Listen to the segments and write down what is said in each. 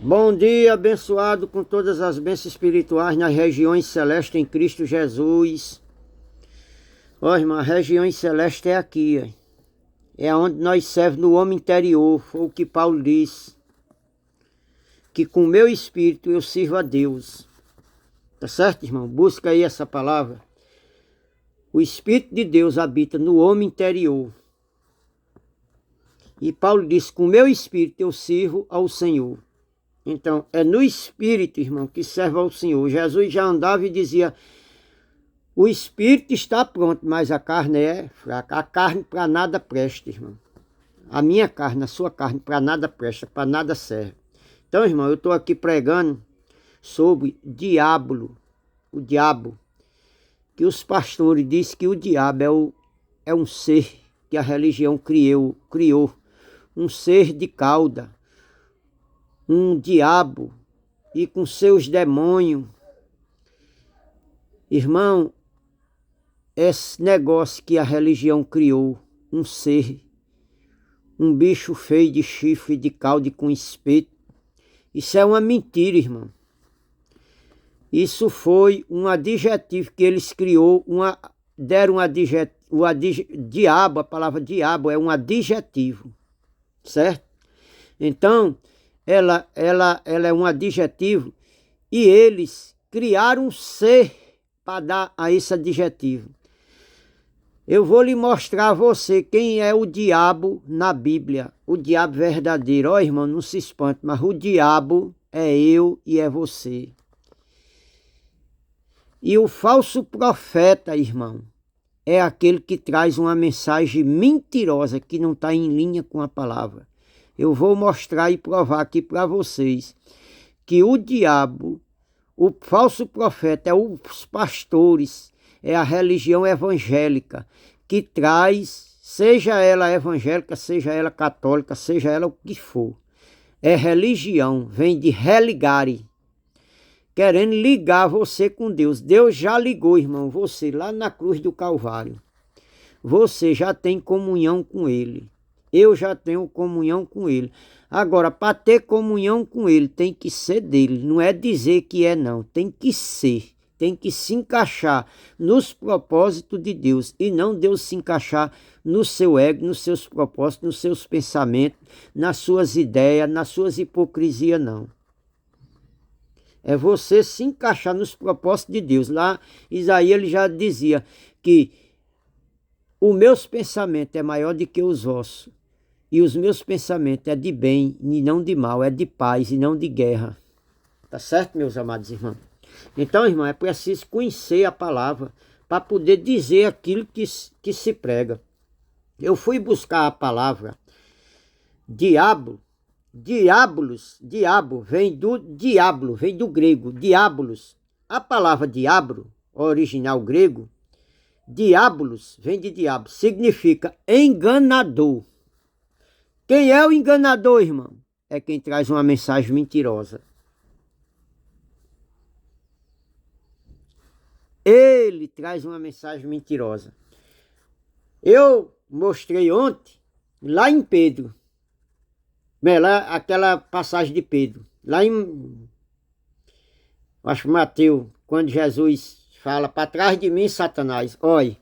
Bom dia, abençoado com todas as bênçãos espirituais nas regiões celestes em Cristo Jesus. Ó, irmã, a região celeste é aqui, ó. É onde nós servemos no homem interior. Foi o que Paulo diz. Que com o meu espírito eu sirvo a Deus. Tá certo, irmão? Busca aí essa palavra. O Espírito de Deus habita no homem interior. E Paulo diz, com o meu espírito eu sirvo ao Senhor. Então, é no espírito, irmão, que serve ao Senhor. Jesus já andava e dizia, o espírito está pronto, mas a carne é fraca. A carne para nada presta, irmão. A minha carne, a sua carne, para nada presta, para nada serve. Então, irmão, eu estou aqui pregando sobre o diabo. Que os pastores dizem que o diabo é um ser que a religião criou. Um ser de cauda. Um diabo e com seus demônios. Irmão, esse negócio que a religião criou, um ser, um bicho feio de chifre, de cauda e com espeto, isso é uma mentira, irmão. Isso foi um adjetivo que eles criou, deram um adjetivo, diabo, a palavra diabo é um adjetivo, certo? Então, ela é um adjetivo e eles criaram um ser para dar a esse adjetivo. Eu vou lhe mostrar a você quem é o diabo na Bíblia, o diabo verdadeiro. Ó, irmão, não se espante, mas o diabo é eu e é você. E o falso profeta, irmão, é aquele que traz uma mensagem mentirosa que não está em linha com a palavra. Eu vou mostrar e provar aqui para vocês que o diabo, o falso profeta, é os pastores, é a religião evangélica que traz, seja ela evangélica, seja ela católica, seja ela o que for. É religião, vem de religare, querendo ligar você com Deus. Deus já ligou, irmão, você lá na cruz do Calvário. Você já tem comunhão com Ele. Eu já tenho comunhão com Ele. Agora, para ter comunhão com Ele, tem que ser dele. Não é dizer que é, não. Tem que ser. Tem que se encaixar nos propósitos de Deus. E não Deus se encaixar no seu ego, nos seus propósitos, nos seus pensamentos, nas suas ideias, nas suas hipocrisias, não. É você se encaixar nos propósitos de Deus. Lá, Isaías ele já dizia que os meus pensamentos é maior do que os vossos. E os meus pensamentos é de bem e não de mal, é de paz e não de guerra. Tá certo, meus amados irmãos? Então, irmão, é preciso conhecer a palavra para poder dizer aquilo que se prega. Eu fui buscar a palavra diabo. Diabo vem do diablo, vem do grego, diabolos. A palavra diabo, original grego, diabolos, vem de diabo, significa enganador. Quem é o enganador, irmão? É quem traz uma mensagem mentirosa. Ele traz uma mensagem mentirosa. Eu mostrei ontem, lá em Pedro, lá, aquela passagem de Pedro, lá em, acho que Mateus, quando Jesus fala, para trás de mim, Satanás. Olha,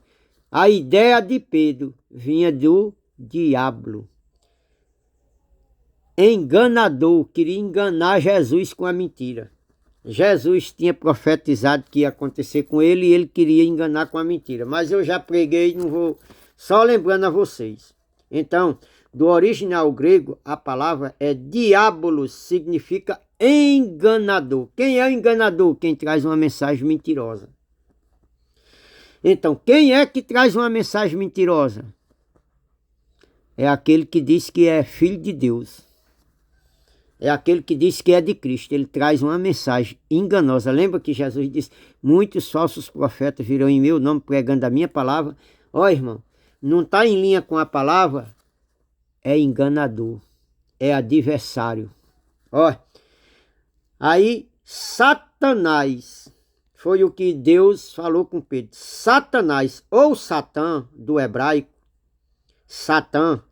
a ideia de Pedro vinha do diabo. Enganador, queria enganar Jesus com a mentira. Jesus tinha profetizado que ia acontecer com ele e ele queria enganar com a mentira. Mas eu já preguei, não vou, só lembrando a vocês. Então, do original grego, a palavra é diabolos, significa enganador. Quem é o enganador? Quem traz uma mensagem mentirosa. Então, quem é que traz uma mensagem mentirosa? É aquele que diz que é filho de Deus. É aquele que diz que é de Cristo. Ele traz uma mensagem enganosa. Lembra que Jesus disse, muitos falsos profetas virão em meu nome pregando a minha palavra. Ó, irmão, não está em linha com a palavra, é enganador, é adversário. Ó, aí Satanás, foi o que Deus falou com Pedro. Satanás, ou Satã, do hebraico, Satã,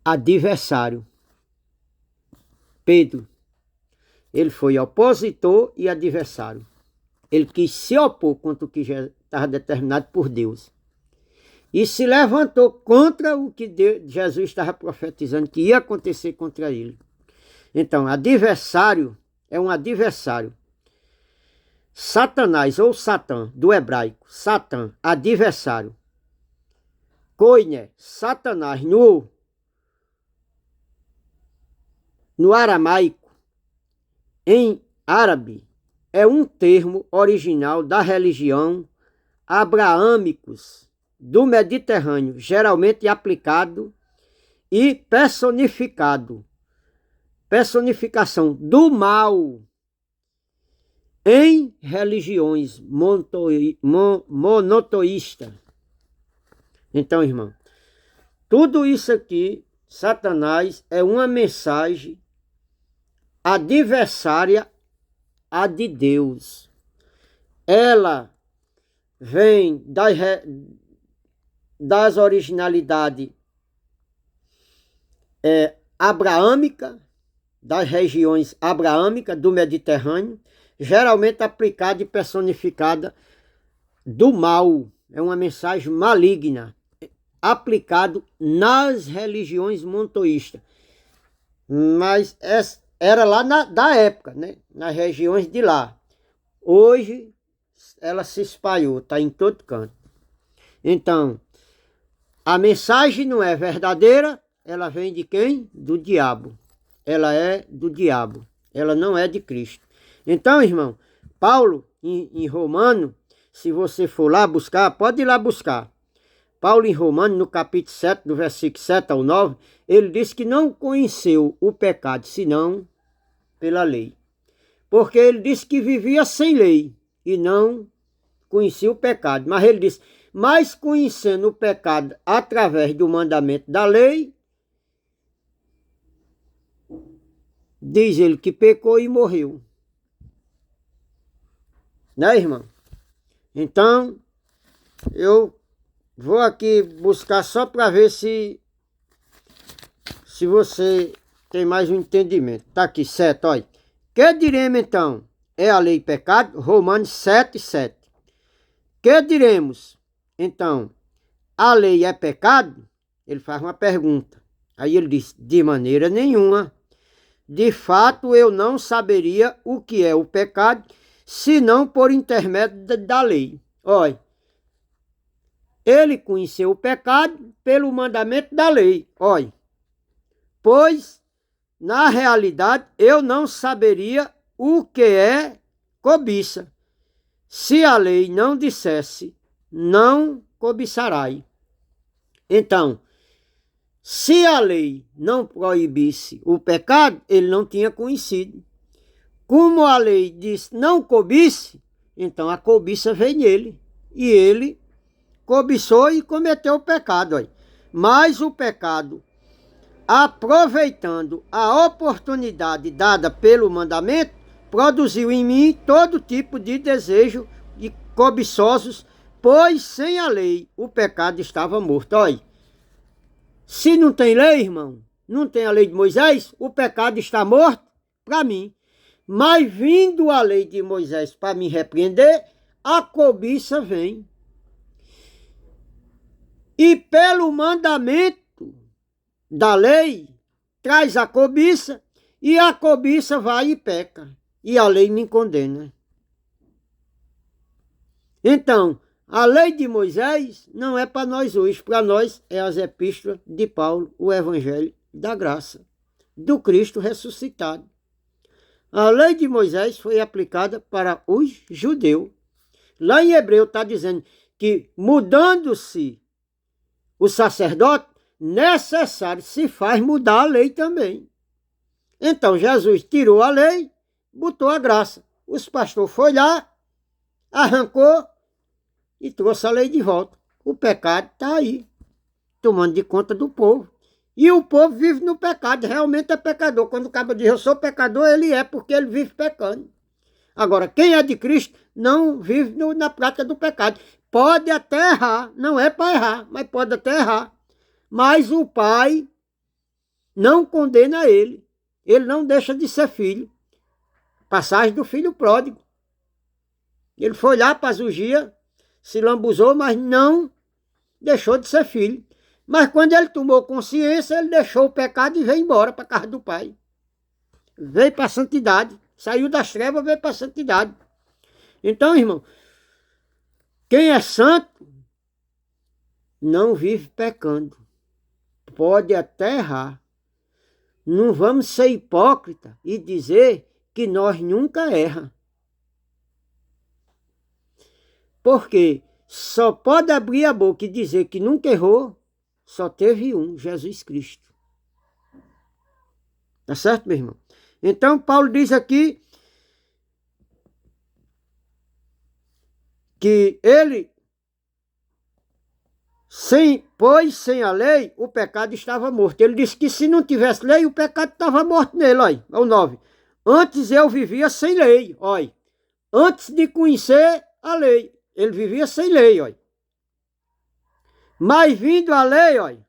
adversário. Pedro. Ele foi opositor e adversário. Ele quis se opor contra o que já estava determinado por Deus. E se levantou contra o que Jesus estava profetizando que ia acontecer contra ele. Então, adversário é um adversário. Satanás ou Satã, do hebraico, Satã, adversário. Koine, Satanás, no aramaico, em árabe, é um termo original da religião abraâmicos do Mediterrâneo, geralmente aplicado e personificado. Personificação do mal em religiões monoteístas. Então, irmão, tudo isso aqui, Satanás é uma mensagem adversária à de Deus. Ela vem das originalidades abraâmicas, das regiões abraâmicas do Mediterrâneo, geralmente aplicada e personificada do mal. É uma mensagem maligna, aplicado nas religiões monoteístas. Mas era lá da época, né? Nas regiões de lá. Hoje ela se espalhou, está em todo canto. Então, a mensagem não é verdadeira, ela vem de quem? Do diabo. Ela é do diabo, ela não é de Cristo. Então, irmão, Paulo, em Romano, se você for lá buscar, pode ir lá buscar. Paulo em Romano, no capítulo 7, do versículo 7 ao 9, ele diz que não conheceu o pecado, senão pela lei. Porque ele disse que vivia sem lei e não conhecia o pecado. Mas ele disse, mas conhecendo o pecado através do mandamento da lei, diz ele que pecou e morreu. Né, irmão? Então, eu vou aqui buscar só para ver se você tem mais um entendimento. Tá aqui, 7, olha. Que diremos então? É a lei pecado? Romanos 7, 7. Que diremos? Então, a lei é pecado? Ele faz uma pergunta. Aí ele diz, de maneira nenhuma. De fato, eu não saberia o que é o pecado, senão por intermédio da lei. Olha, ele conheceu o pecado pelo mandamento da lei. Olha, pois, na realidade, eu não saberia o que é cobiça, se a lei não dissesse, não cobiçarai. Então, se a lei não proibisse o pecado, ele não tinha conhecido. Como a lei diz não cobice, então a cobiça veio nele. E ele cobiçou e cometeu o pecado. Aí. Mas o pecado, aproveitando a oportunidade dada pelo mandamento, produziu em mim todo tipo de desejo e cobiçosos, pois sem a lei o pecado estava morto. Olha. Se não tem lei, irmão, não tem a lei de Moisés, o pecado está morto para mim. Mas vindo a lei de Moisés para me repreender, a cobiça vem. E pelo mandamento da lei, traz a cobiça, e a cobiça vai e peca. E a lei me condena. Então, a lei de Moisés não é para nós hoje, para nós é as epístolas de Paulo, o evangelho da graça, do Cristo ressuscitado. A lei de Moisés foi aplicada para os judeus. Lá em Hebreu está dizendo que mudando-se o sacerdote, necessário se faz mudar a lei também. Então Jesus tirou a lei, botou a graça. Os pastores foram lá, arrancou e trouxe a lei de volta. O pecado está aí, tomando de conta do povo. E o povo vive no pecado, realmente é pecador. Quando o cara diz eu sou pecador, ele é, porque ele vive pecando. Agora, quem é de Cristo não vive na prática do pecado. Pode até errar, não é para errar, mas pode até errar. Mas o Pai não condena ele. ele não deixa de ser filho. Passagem do filho pródigo. Ele foi lá para Zugia, se lambuzou, mas não deixou de ser filho. Mas quando ele tomou consciência, ele deixou o pecado e veio embora para a casa do pai. Veio para a santidade. Saiu das trevas, veio para a santidade. Então, irmão, quem é santo não vive pecando. Pode até errar. Não vamos ser hipócritas e dizer que nós nunca erramos. Porque só pode abrir a boca e dizer que nunca errou, só teve um, Jesus Cristo. Tá certo, meu irmão? Então, Paulo diz aqui que ele, pois sem a lei, o pecado estava morto. Ele disse que se não tivesse lei, o pecado estava morto nele. Olha, é o 9. Antes eu vivia sem lei, olha. Antes de conhecer a lei, ele vivia sem lei, olha. Mas vindo a lei, olha.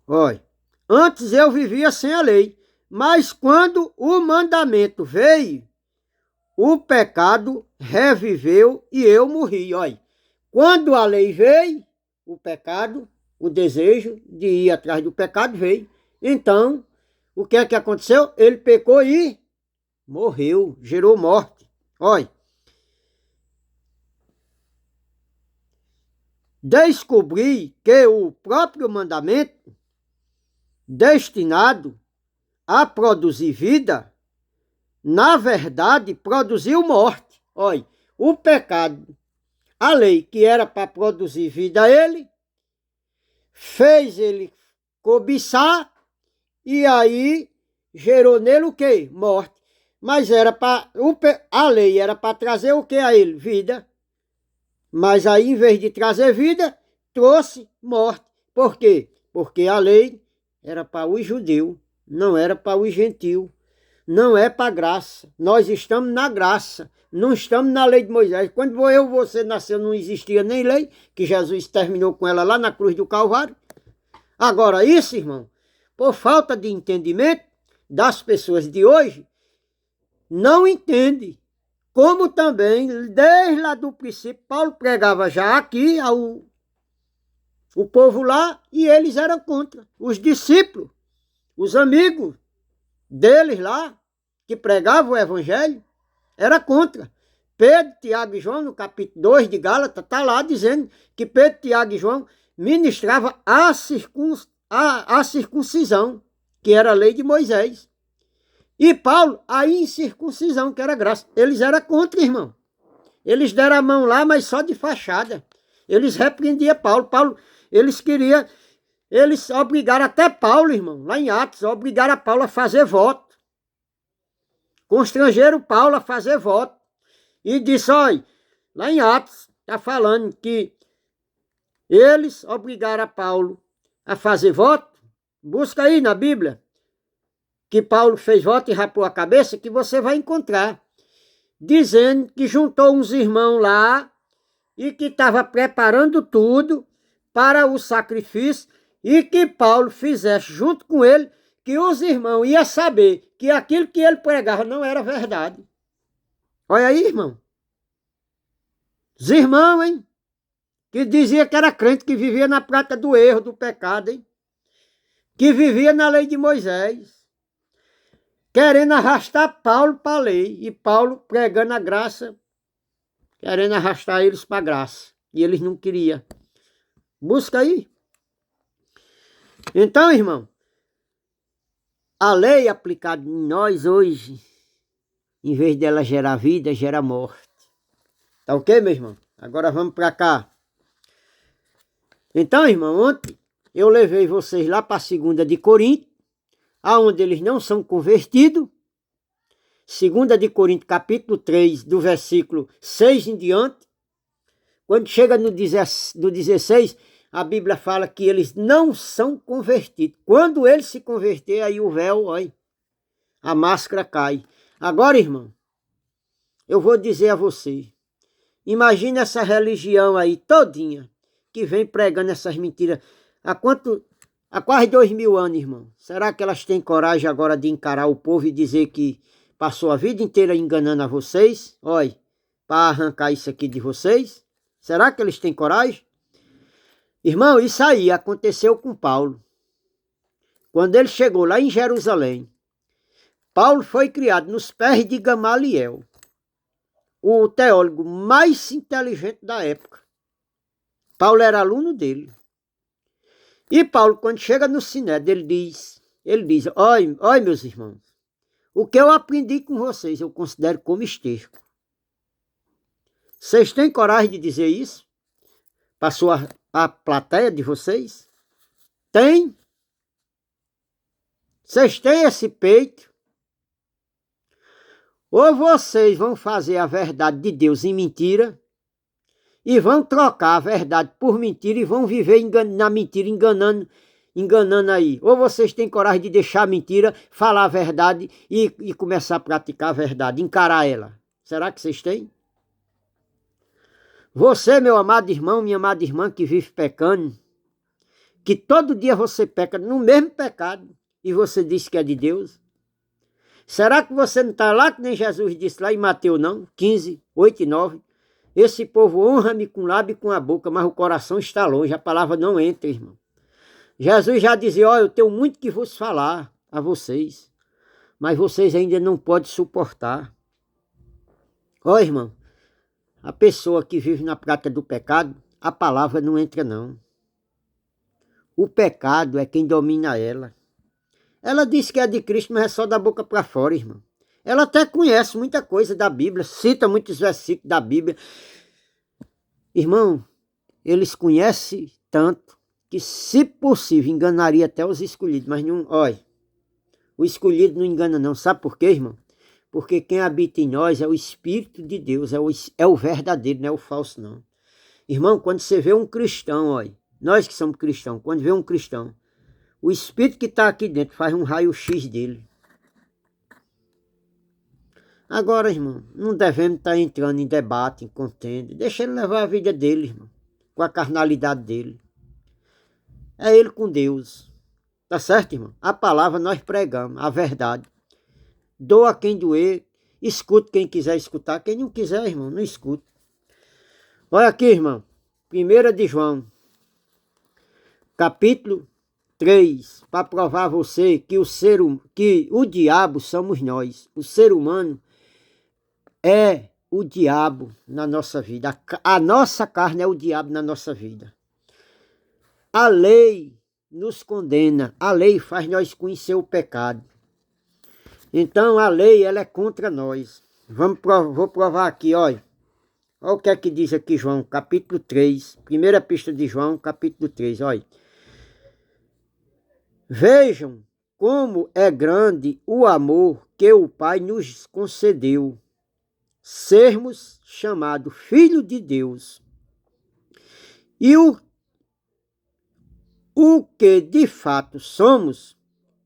Olha, antes eu vivia sem a lei, mas quando o mandamento veio, o pecado reviveu e eu morri, olha. Quando a lei veio, o pecado, o desejo de ir atrás do pecado veio. Então, o que é que aconteceu? Ele pecou e morreu, gerou morte. Olha. Descobri que o próprio mandamento, destinado a produzir vida, na verdade produziu morte. Olha, o pecado, a lei que era para produzir vida a ele, fez ele cobiçar e aí gerou nele o quê? Morte. Mas era para a lei era para trazer o que a ele? Vida. Mas aí, em vez de trazer vida, trouxe morte. Por quê? Porque a lei era para os judeus, não era para os gentios. Não é para a graça. Nós estamos na graça, não estamos na lei de Moisés. Quando você nasceu, não existia nem lei, que Jesus terminou com ela lá na cruz do Calvário. Agora, isso, irmão, por falta de entendimento das pessoas de hoje, não entende. Como também, desde lá do princípio, Paulo pregava já aqui o povo lá e eles eram contra. Os discípulos, os amigos deles lá, que pregavam o evangelho, era contra. Pedro, Tiago e João, no capítulo 2 de Gálatas, está lá dizendo que Pedro, Tiago e João ministrava a circuncisão, que era a lei de Moisés. E Paulo, a incircuncisão, que era graça. Eles eram contra, irmão. Eles deram a mão lá, mas só de fachada. Eles repreendiam Paulo. Eles obrigaram até Paulo, irmão, lá em Atos, obrigaram a Paulo a fazer voto. Constrangeram Paulo a fazer voto. E disse, olha, lá em Atos, está falando que eles obrigaram a Paulo a fazer voto. Busca aí na Bíblia, que Paulo fez voto e rapou a cabeça, que você vai encontrar. Dizendo que juntou uns irmãos lá e que estava preparando tudo para o sacrifício e que Paulo fizesse junto com ele, que os irmãos iam saber que aquilo que ele pregava não era verdade. Olha aí, irmão. Os irmãos, hein? Que dizia que era crente, que vivia na prática do erro, do pecado, hein? Que vivia na lei de Moisés. Querendo arrastar Paulo para a lei. E Paulo pregando a graça, querendo arrastar eles para a graça. E eles não queriam. Busca aí. Então, irmão, a lei aplicada em nós hoje, em vez dela gerar vida, gera morte. Tá ok, meu irmão? Agora vamos para cá. Então, irmão, ontem eu levei vocês lá para a 2 de Coríntios, aonde eles não são convertidos. 2 de Coríntios, capítulo 3, do versículo 6 em diante. Quando chega no 16, a Bíblia fala que eles não são convertidos. Quando eles se converter, aí o véu, olha, a máscara cai. Agora, irmão, eu vou dizer a você, imagina essa religião aí todinha, que vem pregando essas mentiras. Há quanto Há quase 2000 anos, irmão. Será que elas têm coragem agora de encarar o povo e dizer que passou a vida inteira enganando a vocês? Olha, para arrancar isso aqui de vocês? Será que eles têm coragem? Irmão, isso aí aconteceu com Paulo. Quando ele chegou lá em Jerusalém, Paulo foi criado nos pés de Gamaliel, o teólogo mais inteligente da época. Paulo era aluno dele. E Paulo, quando chega no Sinédrio, ele diz, olha meus irmãos, o que eu aprendi com vocês, eu considero como esterco. Vocês têm coragem de dizer isso? Passou a plateia de vocês? Tem? Vocês têm esse peito? Ou vocês vão fazer a verdade de Deus em mentira e vão trocar a verdade por mentira e vão viver na mentira, enganando aí. Ou vocês têm coragem de deixar a mentira, falar a verdade e começar a praticar a verdade, encarar ela. Será que vocês têm? Você, meu amado irmão, minha amada irmã que vive pecando, que todo dia você peca no mesmo pecado e você diz que é de Deus. Será que você não está lá que nem Jesus disse lá em Mateus não? 15, 8 e 9. Esse povo honra-me com o lábio e com a boca, mas o coração está longe, a palavra não entra, irmão. Jesus já dizia, eu tenho muito que vos falar a vocês, mas vocês ainda não podem suportar. Irmão, a pessoa que vive na prática do pecado, a palavra não entra não. O pecado é quem domina ela. Ela diz que é de Cristo, mas é só da boca para fora, irmão. Ela até conhece muita coisa da Bíblia, cita muitos versículos da Bíblia. Irmão, eles conhecem tanto que, se possível, enganaria até os escolhidos. Mas não, o escolhido não engana não. Sabe por quê, irmão? Porque quem habita em nós é o Espírito de Deus, é o verdadeiro, não é o falso não. Irmão, quando você vê um cristão, nós que somos cristãos, quando vê um cristão, o Espírito que está aqui dentro faz um raio-x dele. Agora, irmão, não devemos estar entrando em debate, em contenda. Deixa ele levar a vida dele, irmão, com a carnalidade dele. É ele com Deus. Tá certo, irmão? A palavra nós pregamos, a verdade. Doa quem doer, escute quem quiser escutar. Quem não quiser, irmão, não escute. Olha aqui, irmão. 1 de João, capítulo 3, para provar a você que o diabo somos nós. O ser humano é o diabo na nossa vida. A nossa carne é o diabo na nossa vida. A lei nos condena. A lei faz nós conhecer o pecado. Então a lei ela é contra nós. Vou provar aqui, olha. Olha o que é que diz aqui João, capítulo 3. Primeira epístola de João, capítulo 3, olha. Vejam como é grande o amor que o Pai nos concedeu. Sermos chamados filhos de Deus. E o que de fato somos,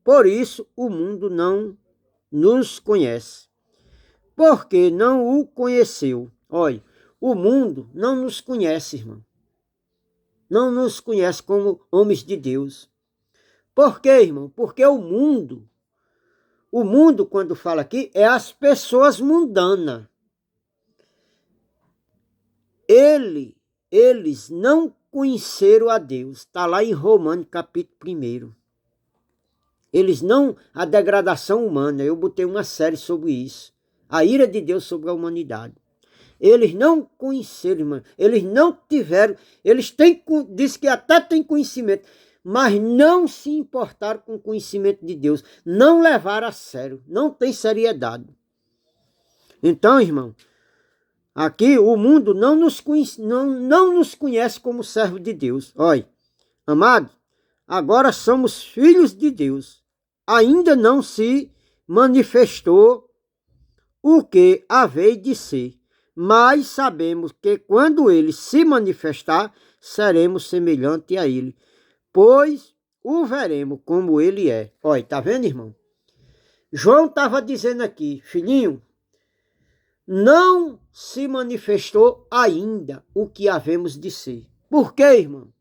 por isso o mundo não nos conhece. Porque não o conheceu. Olha, o mundo não nos conhece, irmão. Não nos conhece como homens de Deus. Por quê, irmão? Porque o mundo, quando fala aqui, é as pessoas mundanas. Eles não conheceram a Deus. Está lá em Romanos, capítulo 1. Eles não, a degradação humana, eu botei uma série sobre isso. A ira de Deus sobre a humanidade. Eles não conheceram, irmão. Eles não tiveram, diz que até têm conhecimento, mas não se importaram com o conhecimento de Deus. Não levaram a sério, não tem seriedade. Então, irmão, aqui o mundo não nos conhece como servo de Deus. Olha, amado, agora somos filhos de Deus. Ainda não se manifestou o que haveis de ser, mas sabemos que quando ele se manifestar, seremos semelhantes a ele, pois o veremos como ele é. Olha, tá vendo, irmão? João estava dizendo aqui, filhinho, não se manifestou ainda o que havemos de ser. Por quê, irmão?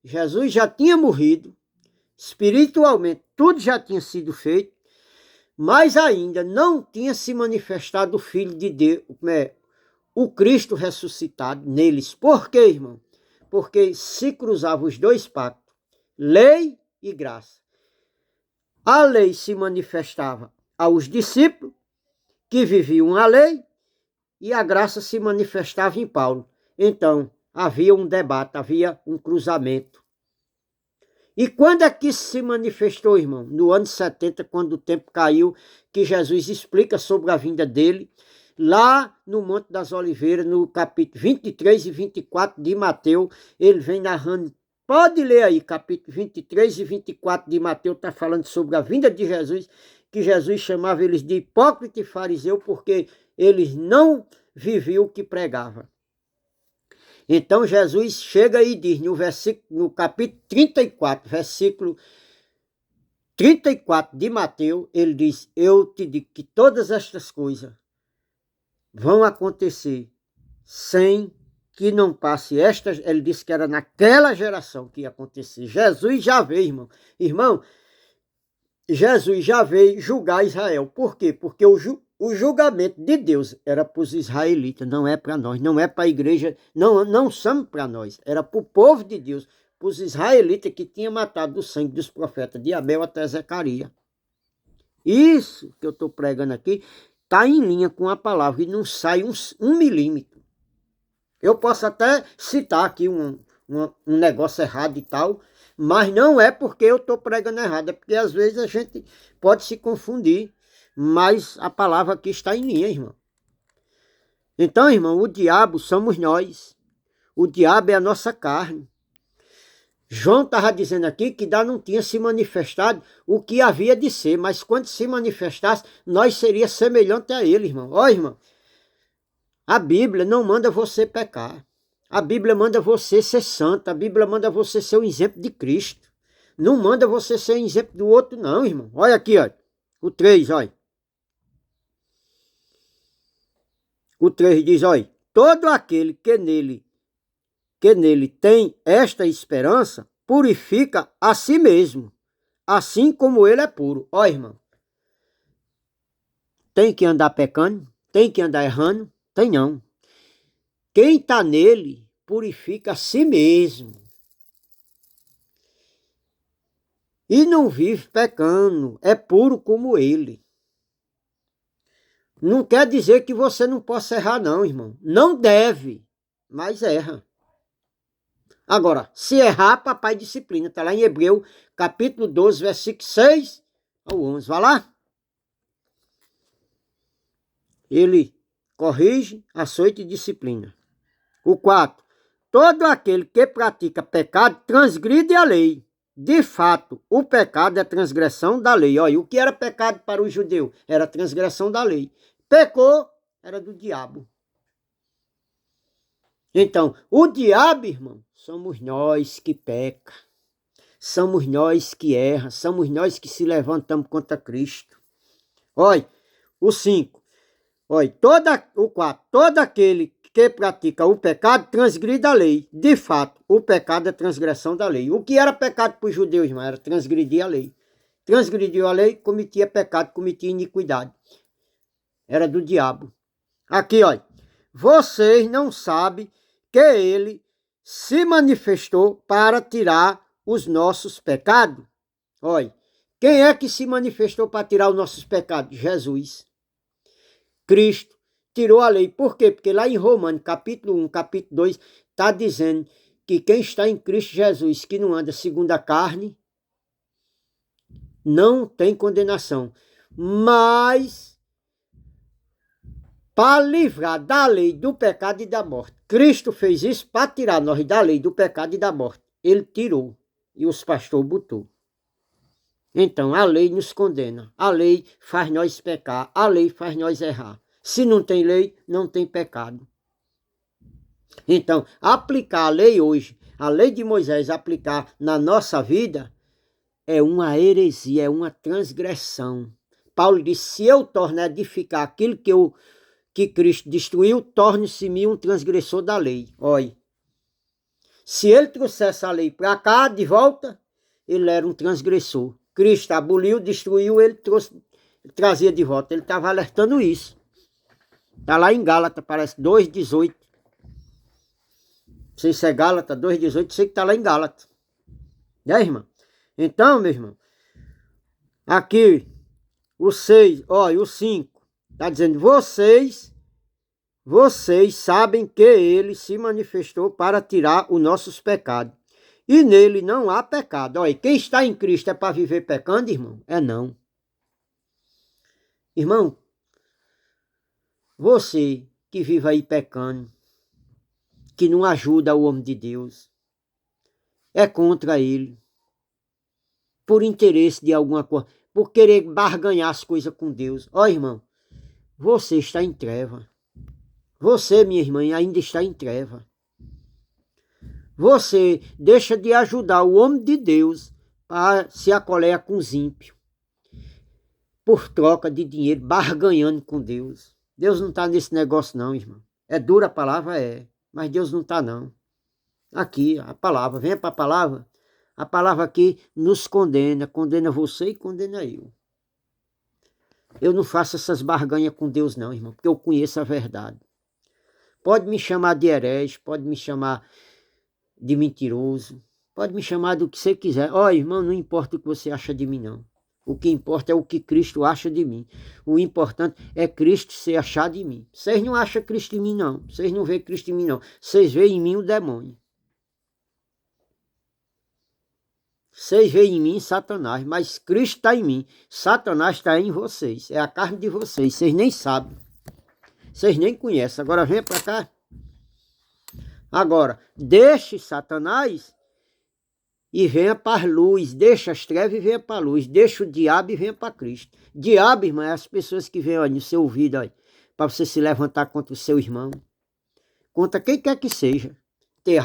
Jesus já tinha morrido, Espiritualmente, tudo já tinha sido feito, mas ainda não tinha se manifestado o Filho de Deus, o Cristo ressuscitado neles. Por quê, irmão? Porque se cruzavam os dois pactos, lei e graça. A lei se manifestava aos discípulos que viviam a lei e a graça se manifestava em Paulo. Então, havia um debate, havia um cruzamento. E quando é que se manifestou, irmão? No ano 70, quando o tempo caiu, que Jesus explica sobre a vinda dele, lá no Monte das Oliveiras, no capítulo 23 e 24 de Mateus, ele vem narrando. Pode ler aí, capítulo 23 e 24 de Mateus, está falando sobre a vinda de Jesus, que Jesus chamava eles de hipócrita e fariseu, porque eles não viviam o que pregava. Então Jesus chega e diz no capítulo 34, versículo 34 de Mateus, ele diz, eu te digo que todas estas coisas vão acontecer sem que não passe estas. Ele disse que era naquela geração que ia acontecer. Jesus já veio, irmão. Irmão, Jesus já veio julgar Israel. Por quê? Porque o julgamento de Deus era para os israelitas, não é para nós, não é para a igreja, não são para nós, era para o povo de Deus, para os israelitas que tinham matado o sangue dos profetas de Abel até Zacarias. Isso que eu estou pregando aqui está em linha com a palavra e não sai um milímetro. Eu posso até citar aqui um negócio errado e tal, mas não é porque eu estou pregando errado, é porque às vezes a gente pode se confundir, mas a palavra aqui está em linha, irmão. Então, irmão, o diabo somos nós. O diabo é a nossa carne. João estava dizendo aqui que ainda não tinha se manifestado o que havia de ser, mas quando se manifestasse, nós seria semelhante a ele, irmão. Ó, irmão, a Bíblia não manda você pecar. A Bíblia manda você ser santo. A Bíblia manda você ser um exemplo de Cristo. Não manda você ser um exemplo do outro, não, irmão. Olha aqui, ó. O 3, olha. O 3 diz, olha, todo aquele que nele tem esta esperança, purifica a si mesmo, assim como ele é puro. Ó, irmão, tem que andar pecando? Tem que andar errando? Tem não. Quem está nele, purifica a si mesmo. E não vive pecando, é puro como ele. Não quer dizer que você não possa errar não, irmão. Não deve, mas erra. Agora, se errar, papai disciplina. Está lá em Hebreu, capítulo 12, versículo 6 ao 11. Vai lá. Ele corrige, açoite e disciplina. O 4. Todo aquele que pratica pecado transgride a lei. De fato, o pecado é transgressão da lei. Olha, o que era pecado para o judeu? Era transgressão da lei. Pecou, era do diabo. Então, o diabo, irmão, somos nós que peca. Somos nós que erra. Somos nós que se levantamos contra Cristo. Olha, o 5. Olha, o 4. Todo aquele que pratica o pecado transgride a lei. De fato, o pecado é transgressão da lei. O que era pecado para os judeus, irmão? Era transgredir a lei. Transgrediu a lei, cometia pecado, cometia iniquidade. Era do diabo. Aqui, olha. Vocês não sabem que ele se manifestou para tirar os nossos pecados? Olha, quem é que se manifestou para tirar os nossos pecados? Jesus. Cristo tirou a lei. Por quê? Porque lá em Romanos, capítulo 1, capítulo 2, está dizendo que quem está em Cristo Jesus, que não anda segundo a carne, não tem condenação. Mas, para livrar da lei, do pecado e da morte. Cristo fez isso para tirar nós da lei, do pecado e da morte. Ele tirou e os pastores botou. Então, a lei nos condena. A lei faz nós pecar. A lei faz nós errar. Se não tem lei, não tem pecado. Então, aplicar a lei hoje, a lei de Moisés, aplicar na nossa vida, é uma heresia, é uma transgressão. Paulo disse, se eu tornar a edificar aquilo que Cristo destruiu, torne-se-me um transgressor da lei. Olha, se ele trouxesse a lei para cá, de volta, ele era um transgressor. Cristo aboliu, destruiu, ele trazia de volta. Ele estava alertando isso. Está lá em Gálatas, parece 2,18. Não sei se é Gálatas 2,18, sei que está lá em Gálatas. Né, irmão? Então, meu irmão, aqui, o 6, olha, o 5, está dizendo, vocês sabem que ele se manifestou para tirar os nossos pecados. E nele não há pecado. Olha, quem está em Cristo é para viver pecando, irmão? É não. Irmão, você que vive aí pecando, que não ajuda o homem de Deus, é contra ele, por interesse de alguma coisa, por querer barganhar as coisas com Deus. Ó, irmão, você está em treva. Você, minha irmã, ainda está em treva. Você deixa de ajudar o homem de Deus para se acolear com os ímpios, por troca de dinheiro, barganhando com Deus. Deus não está nesse negócio não, irmão. É dura a palavra, é, mas Deus não está não. Aqui, a palavra, venha para a palavra. A palavra aqui nos condena, condena você e condena eu. Eu não faço essas barganhas com Deus não, irmão, porque eu conheço a verdade. Pode me chamar de herege, pode me chamar de mentiroso, pode me chamar do que você quiser. Ó, irmão, não importa o que você acha de mim não. O que importa é o que Cristo acha de mim. O importante é Cristo se achar de mim. Vocês não acham Cristo em mim não. Vocês não veem Cristo em mim não. Vocês veem em mim o demônio. Vocês veem em mim Satanás, mas Cristo está em mim. Satanás está em vocês. É a carne de vocês. Vocês nem sabem. Vocês nem conhecem. Agora venha para cá. Agora, deixe Satanás e venha para a luz. Deixa as trevas e venha para a luz. Deixa o diabo e venha para Cristo. Diabo, irmão, é as pessoas que vêm no seu ouvido para você se levantar contra o seu irmão. Contra quem quer que seja. Ter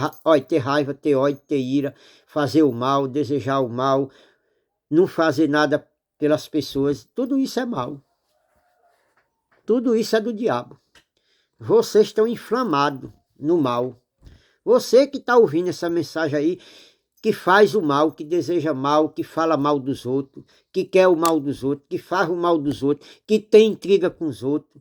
raiva, ter ódio, ter ira, fazer o mal, desejar o mal, não fazer nada pelas pessoas, tudo isso é mal. Tudo isso é do diabo. Vocês estão inflamados no mal. Você que está ouvindo essa mensagem aí, que faz o mal, que deseja mal, que fala mal dos outros, que quer o mal dos outros, que faz o mal dos outros, que tem intriga com os outros,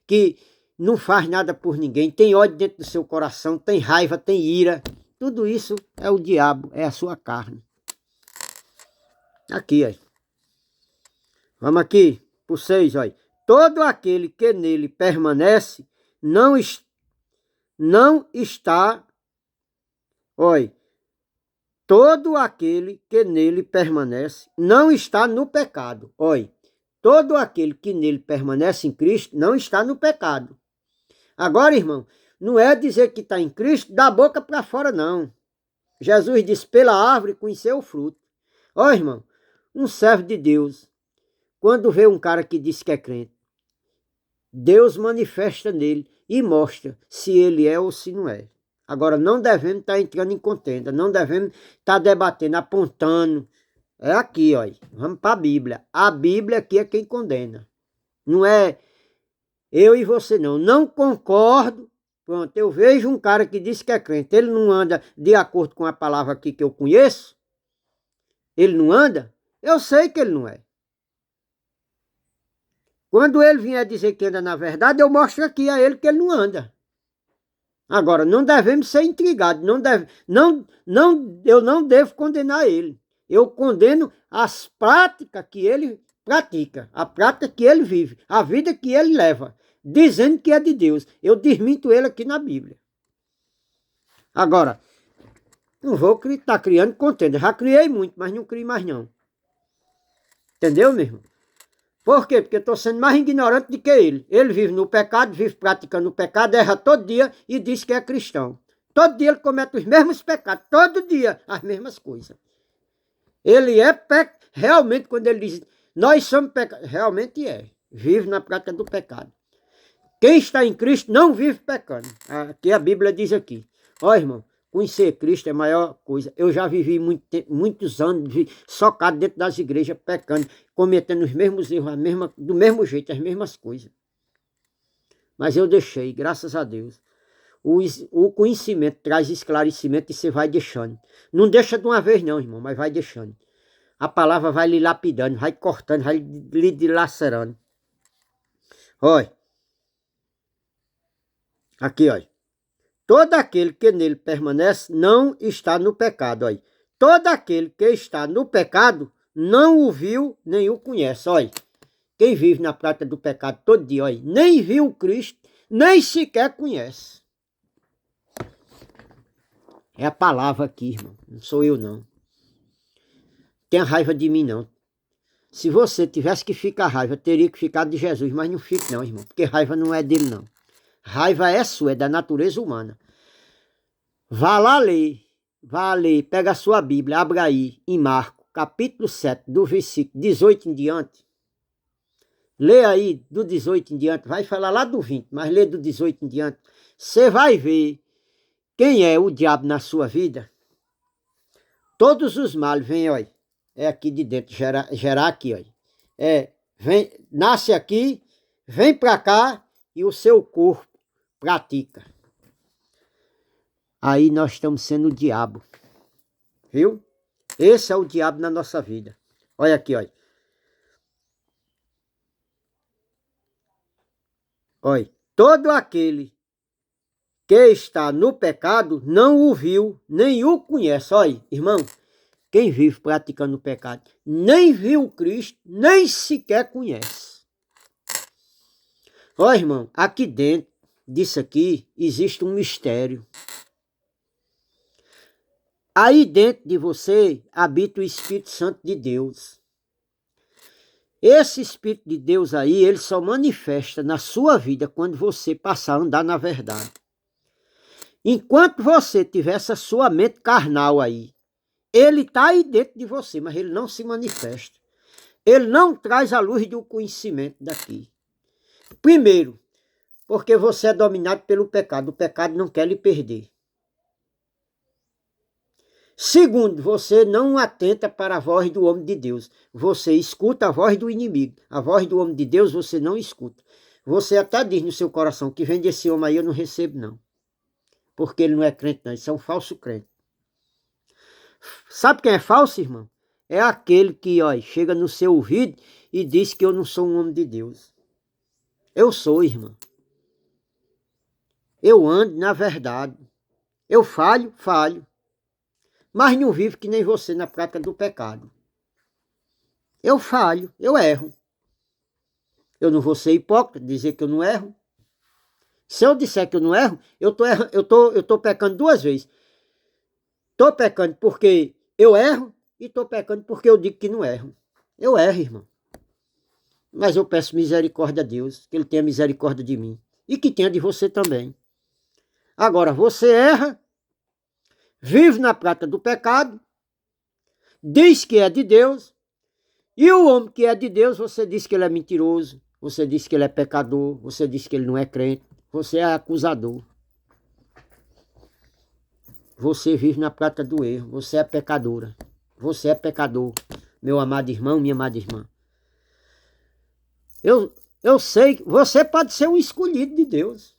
que não faz nada por ninguém, tem ódio dentro do seu coração, tem raiva, tem ira. Tudo isso é o diabo, é a sua carne. Aqui, ó. Vamos aqui, por 6, ó. Todo aquele que nele permanece não está, olha, todo aquele que nele permanece não está no pecado. Olha, todo aquele que nele permanece em Cristo não está no pecado. Agora, irmão, não é dizer que está em Cristo da boca para fora, não. Jesus disse, pela árvore conheceu o fruto. Ó, irmão, um servo de Deus, quando vê um cara que diz que é crente, Deus manifesta nele e mostra se ele é ou se não é. Agora, não devemos estar entrando em contenda, não devemos estar debatendo, apontando. É aqui, ó. Vamos para a Bíblia. A Bíblia aqui é quem condena. Não é eu e você, não. Não concordo. Pronto, eu vejo um cara que diz que é crente. Ele não anda de acordo com a palavra aqui que eu conheço. Ele não anda. Eu sei que ele não é. Quando ele vier dizer que anda na verdade, eu mostro aqui a ele que ele não anda. Agora, não devemos ser intrigados. Eu não devo condenar ele. Eu condeno as práticas que ele pratica, a prática que ele vive, a vida que ele leva, dizendo que é de Deus. Eu desminto ele aqui na Bíblia. Agora, não vou estar criando contenda. Já criei muito, mas não crio mais não. Entendeu, meu irmão? Por quê? Porque eu estou sendo mais ignorante do que ele. Ele vive no pecado, vive praticando o pecado, erra todo dia e diz que é cristão. Todo dia ele comete os mesmos pecados, todo dia as mesmas coisas. Ele é realmente, quando ele diz, nós somos pecadores, realmente é. Vive na prática do pecado. Quem está em Cristo não vive pecando. Aqui a Bíblia diz aqui. Ó, irmão, conhecer Cristo é a maior coisa. Eu já vivi muitos anos socado dentro das igrejas, pecando, cometendo os mesmos erros, do mesmo jeito, as mesmas coisas. Mas eu deixei, graças a Deus. O conhecimento traz esclarecimento e você vai deixando. Não deixa de uma vez não, irmão, mas vai deixando. A palavra vai lhe lapidando, vai cortando, vai lhe dilacerando. Olha. Aqui, olha. Todo aquele que nele permanece não está no pecado, olha. Todo aquele que está no pecado não o viu nem o conhece, olha. Quem vive na prática do pecado todo dia, olha, nem viu Cristo, nem sequer conhece. É a palavra aqui, irmão. Não sou eu, não. Tenha raiva de mim, não. Se você tivesse que ficar raiva, teria que ficar de Jesus, mas não fique não, irmão. Porque raiva não é dele, não. Raiva é sua, é da natureza humana. Vá lá ler. Vá ler. Pega a sua Bíblia, abra aí em Marcos, capítulo 7, do versículo 18 em diante. Lê aí do 18 em diante. Vai falar lá do 20, mas lê do 18 em diante. Você vai ver quem é o diabo na sua vida. Todos os males vêm, olha. É aqui de dentro, gerar aqui, olha. Nasce aqui, vem para cá e o seu corpo pratica. Aí nós estamos sendo o diabo. Viu? Esse é o diabo na nossa vida. Olha aqui, olha. Olha, todo aquele que está no pecado não o viu, nem o conhece. Olha, irmão, quem vive praticando o pecado nem viu Cristo, nem sequer conhece. Olha, irmão, aqui dentro disso aqui existe um mistério. Aí dentro de você habita o Espírito Santo de Deus. Esse Espírito de Deus aí, ele só manifesta na sua vida quando você passar a andar na verdade. Enquanto você tiver essa sua mente carnal aí, ele está aí dentro de você, mas ele não se manifesta. Ele não traz a luz do conhecimento daqui. Primeiro, porque você é dominado pelo pecado. O pecado não quer lhe perder. Segundo, você não atenta para a voz do homem de Deus. Você escuta a voz do inimigo. A voz do homem de Deus você não escuta. Você até diz no seu coração que vem desse homem aí eu não recebo não. Porque ele não é crente não, isso é um falso crente. Sabe quem é falso, irmão? É aquele que, ó, chega no seu ouvido e diz que eu não sou um homem de Deus. Eu sou, irmão. Eu ando na verdade. Eu falho. Mas não vivo que nem você na prática do pecado. Eu falho, eu erro. Eu não vou ser hipócrita, dizer que eu não erro. Se eu disser que eu não erro, eu tô pecando duas vezes. Estou pecando porque eu erro e estou pecando porque eu digo que não erro. Eu erro, irmão. Mas eu peço misericórdia a Deus, que Ele tenha misericórdia de mim. E que tenha de você também. Agora, você erra, vive na prática do pecado, diz que é de Deus, e o homem que é de Deus, você diz que ele é mentiroso, você diz que ele é pecador, você diz que ele não é crente, você é acusador. Você vive na prática do erro, você é pecadora, você é pecador, meu amado irmão, minha amada irmã. Eu sei que você pode ser um escolhido de Deus.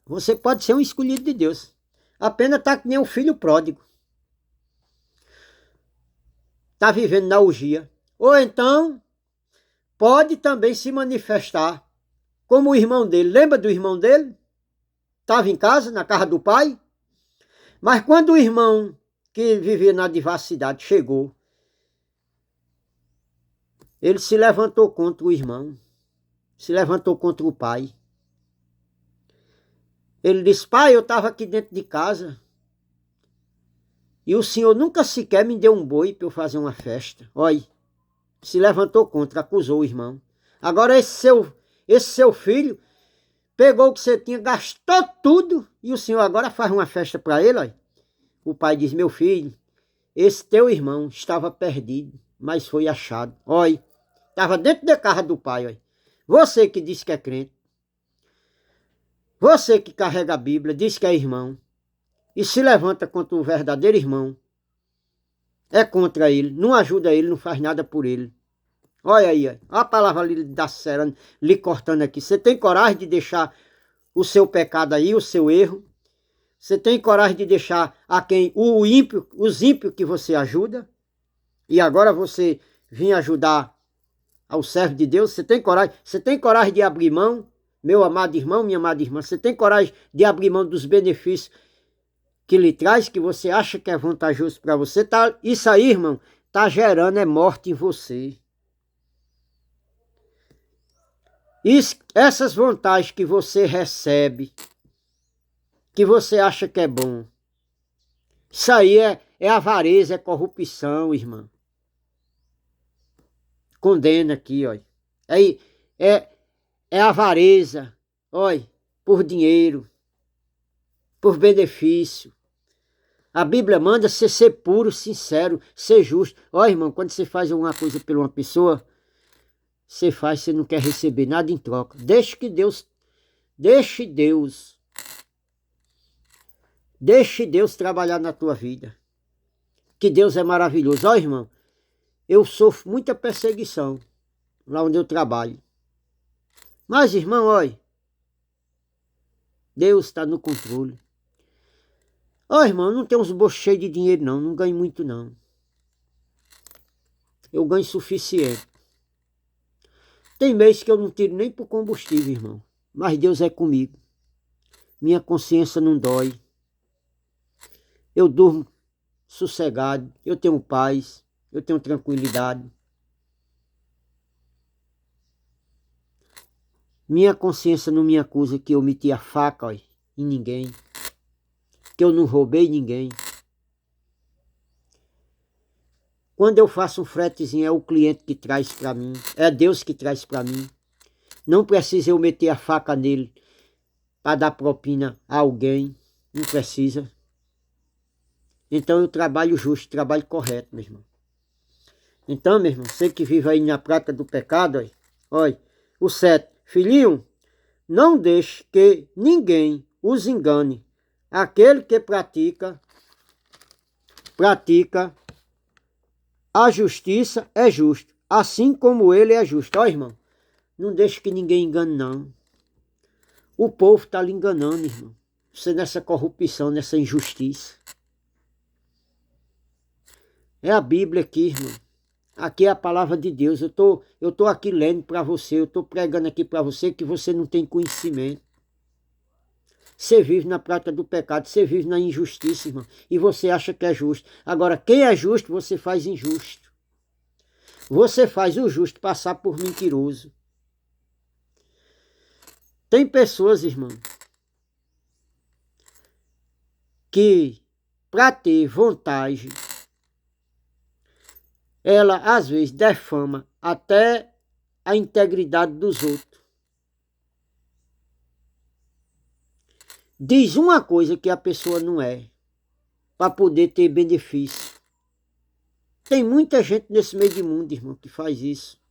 Você pode ser um escolhido de Deus. Apenas está que nem um filho pródigo. Está vivendo na orgia. Ou então, pode também se manifestar como o irmão dele. Lembra do irmão dele? Estava em casa, na casa do pai. Mas quando o irmão que vivia na diversidade chegou, ele se levantou contra o irmão. Se levantou contra o pai. Ele disse, pai, eu estava aqui dentro de casa e o senhor nunca sequer me deu um boi para eu fazer uma festa. Olha, se levantou contra, acusou o irmão. Agora esse seu filho pegou o que você tinha, gastou tudo e o senhor agora faz uma festa para ele. Olha. O pai diz, meu filho, esse teu irmão estava perdido, mas foi achado. Olha, estava dentro da casa do pai. Olha. Você que diz que é crente. Você que carrega a Bíblia, diz que é irmão, e se levanta contra o verdadeiro irmão, é contra ele, não ajuda ele, não faz nada por ele. Olha aí, olha a palavra ali da cera, lhe cortando aqui. Você tem coragem de deixar o seu pecado aí, o seu erro, Você tem coragem de deixar a quem os ímpios que você ajuda? E agora você vir ajudar ao servo de Deus? Você tem coragem? Você tem coragem de abrir mão? Meu amado irmão, minha amada irmã, você tem coragem de abrir mão dos benefícios que lhe traz, que você acha que é vantajoso para você? Isso aí, irmão, está gerando morte em você. Essas vantagens que você recebe, que você acha que é bom, isso aí é avareza, é corrupção, irmão. Condena aqui, ó. É avareza, olha, por dinheiro, por benefício. A Bíblia manda você ser puro, sincero, ser justo. Olha, irmão, quando você faz alguma coisa por uma pessoa, você não quer receber nada em troca. Deixe Deus trabalhar na tua vida. Que Deus é maravilhoso. Olha, irmão, eu sofro muita perseguição lá onde eu trabalho. Mas, irmão, olha, Deus está no controle. Olha, irmão, não tenho uns bolsos cheios de dinheiro, não. Não ganho muito, não. Eu ganho suficiente. Tem mês que eu não tiro nem por combustível, irmão. Mas Deus é comigo. Minha consciência não dói. Eu durmo sossegado. Eu tenho paz. Eu tenho tranquilidade. Minha consciência não me acusa que eu meti a faca, ó, em ninguém. Que eu não roubei ninguém. Quando eu faço um fretezinho, é o cliente que traz para mim. É Deus que traz para mim. Não precisa eu meter a faca nele para dar propina a alguém. Não precisa. Então eu trabalho justo, trabalho correto, meu irmão. Então, meu irmão, você que vive aí na prática do pecado, olha, o 7. Filhinho, não deixe que ninguém os engane. Aquele que pratica a justiça é justo, assim como ele é justo. Ó, irmão, não deixe que ninguém engane, não. O povo está lhe enganando, irmão. Você nessa corrupção, nessa injustiça. É a Bíblia aqui, irmão. Aqui é a palavra de Deus. Eu tô aqui lendo para você, eu estou pregando aqui para você que você não tem conhecimento. Você vive na prática do pecado, você vive na injustiça, irmão. E você acha que é justo. Agora, quem é justo, você faz injusto. Você faz o justo passar por mentiroso. Tem pessoas, irmão, que para ter vantagem, ela às vezes defama até a integridade dos outros. Diz uma coisa que a pessoa não é, para poder ter benefício. Tem muita gente nesse meio de mundo, irmão, que faz isso.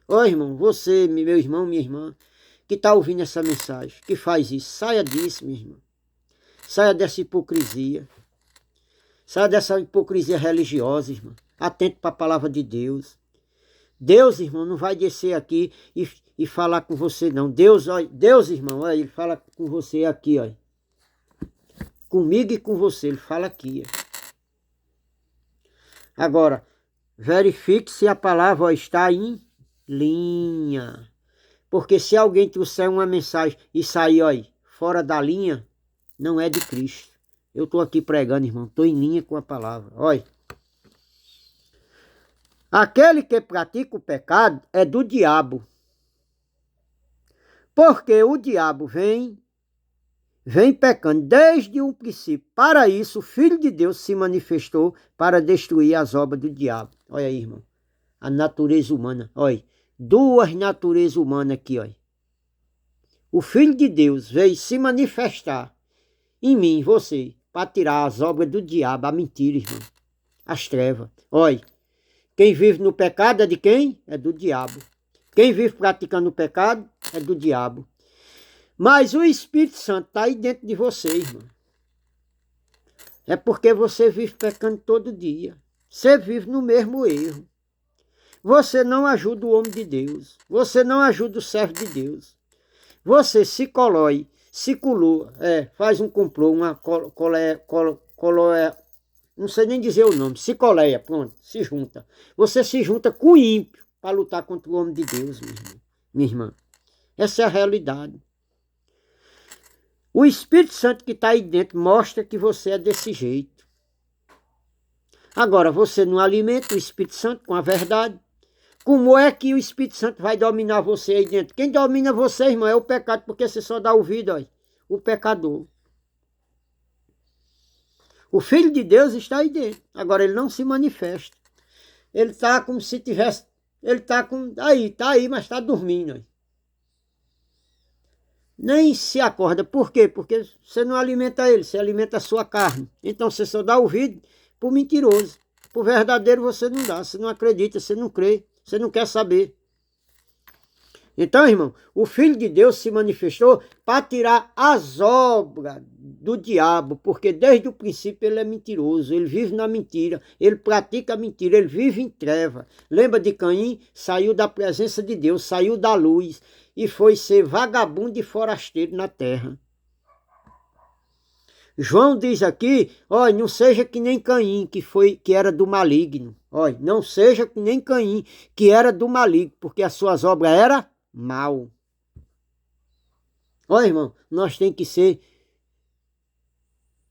Ó, irmão, você, meu irmão, minha irmã, que está ouvindo essa mensagem, que faz isso, saia disso, minha irmã. Saia dessa hipocrisia. Saia dessa hipocrisia religiosa, irmão. Atento para a palavra de Deus. Deus, irmão, não vai descer aqui e falar com você, não. Deus, irmão, olha, ele fala com você aqui, ó. Comigo e com você, ele fala aqui. Ó. Agora, verifique se a palavra ó, está em linha. Porque se alguém trouxer uma mensagem e sair ó, fora da linha, não é de Cristo. Eu estou aqui pregando, irmão, estou em linha com a palavra. Olha. Aquele que pratica o pecado é do diabo. Porque o diabo vem pecando desde o princípio. Para isso, o Filho de Deus se manifestou para destruir as obras do diabo. Olha aí, irmão. A natureza humana. Olha. Duas naturezas humanas aqui, olha. O Filho de Deus veio se manifestar em mim, em você, para tirar as obras do diabo, a mentira, irmão. As trevas. Olha. Quem vive no pecado é de quem? É do diabo. Quem vive praticando o pecado é do diabo. Mas o Espírito Santo está aí dentro de você, irmão. É porque você vive pecando todo dia. Você vive no mesmo erro. Você não ajuda o homem de Deus. Você não ajuda o servo de Deus. Você se colói colou, faz um complô, uma não sei nem dizer o nome, se coleia, pronto, se junta. Você se junta com o ímpio para lutar contra o homem de Deus, minha irmã. Essa é a realidade. O Espírito Santo que está aí dentro mostra que você é desse jeito. Agora, você não alimenta o Espírito Santo com a verdade. Como é que o Espírito Santo vai dominar você aí dentro? Quem domina você, irmão, é o pecado, porque você só dá ouvido, ó, o pecador. O Filho de Deus está aí dentro. Agora, ele não se manifesta. Ele está como se tivesse... Ele está aí, mas está dormindo. Ó. Nem se acorda. Por quê? Porque você não alimenta ele, você alimenta a sua carne. Então, você só dá ouvido para o mentiroso. Para o verdadeiro você não dá. Você não acredita, você não crê, você não quer saber. Então, irmão, o Filho de Deus se manifestou para tirar as obras do diabo, porque desde o princípio ele é mentiroso, ele vive na mentira, ele pratica a mentira, ele vive em treva. Lembra de Caim? Saiu da presença de Deus, saiu da luz e foi ser vagabundo e forasteiro na terra. João diz aqui, olha, não seja que nem Caim, que era do maligno. Olha, não seja que nem Caim, que era do maligno, porque as suas obras eram mal. Olha, irmão, nós temos que ser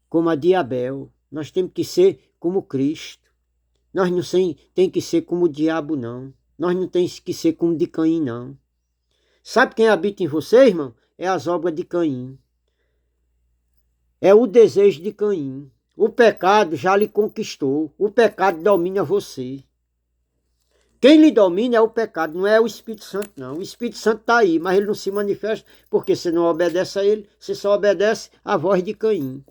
como a de Abel. Nós temos que ser como Cristo. Nós não temos que ser como o diabo, não. Nós não temos que ser como de Caim, não. Sabe quem habita em você, irmão? É as obras de Caim. É o desejo de Caim. O pecado já lhe conquistou. O pecado domina você. Quem lhe domina é o pecado, não é o Espírito Santo, não. O Espírito Santo está aí, mas ele não se manifesta porque você não obedece a ele, você só obedece à voz de Caim.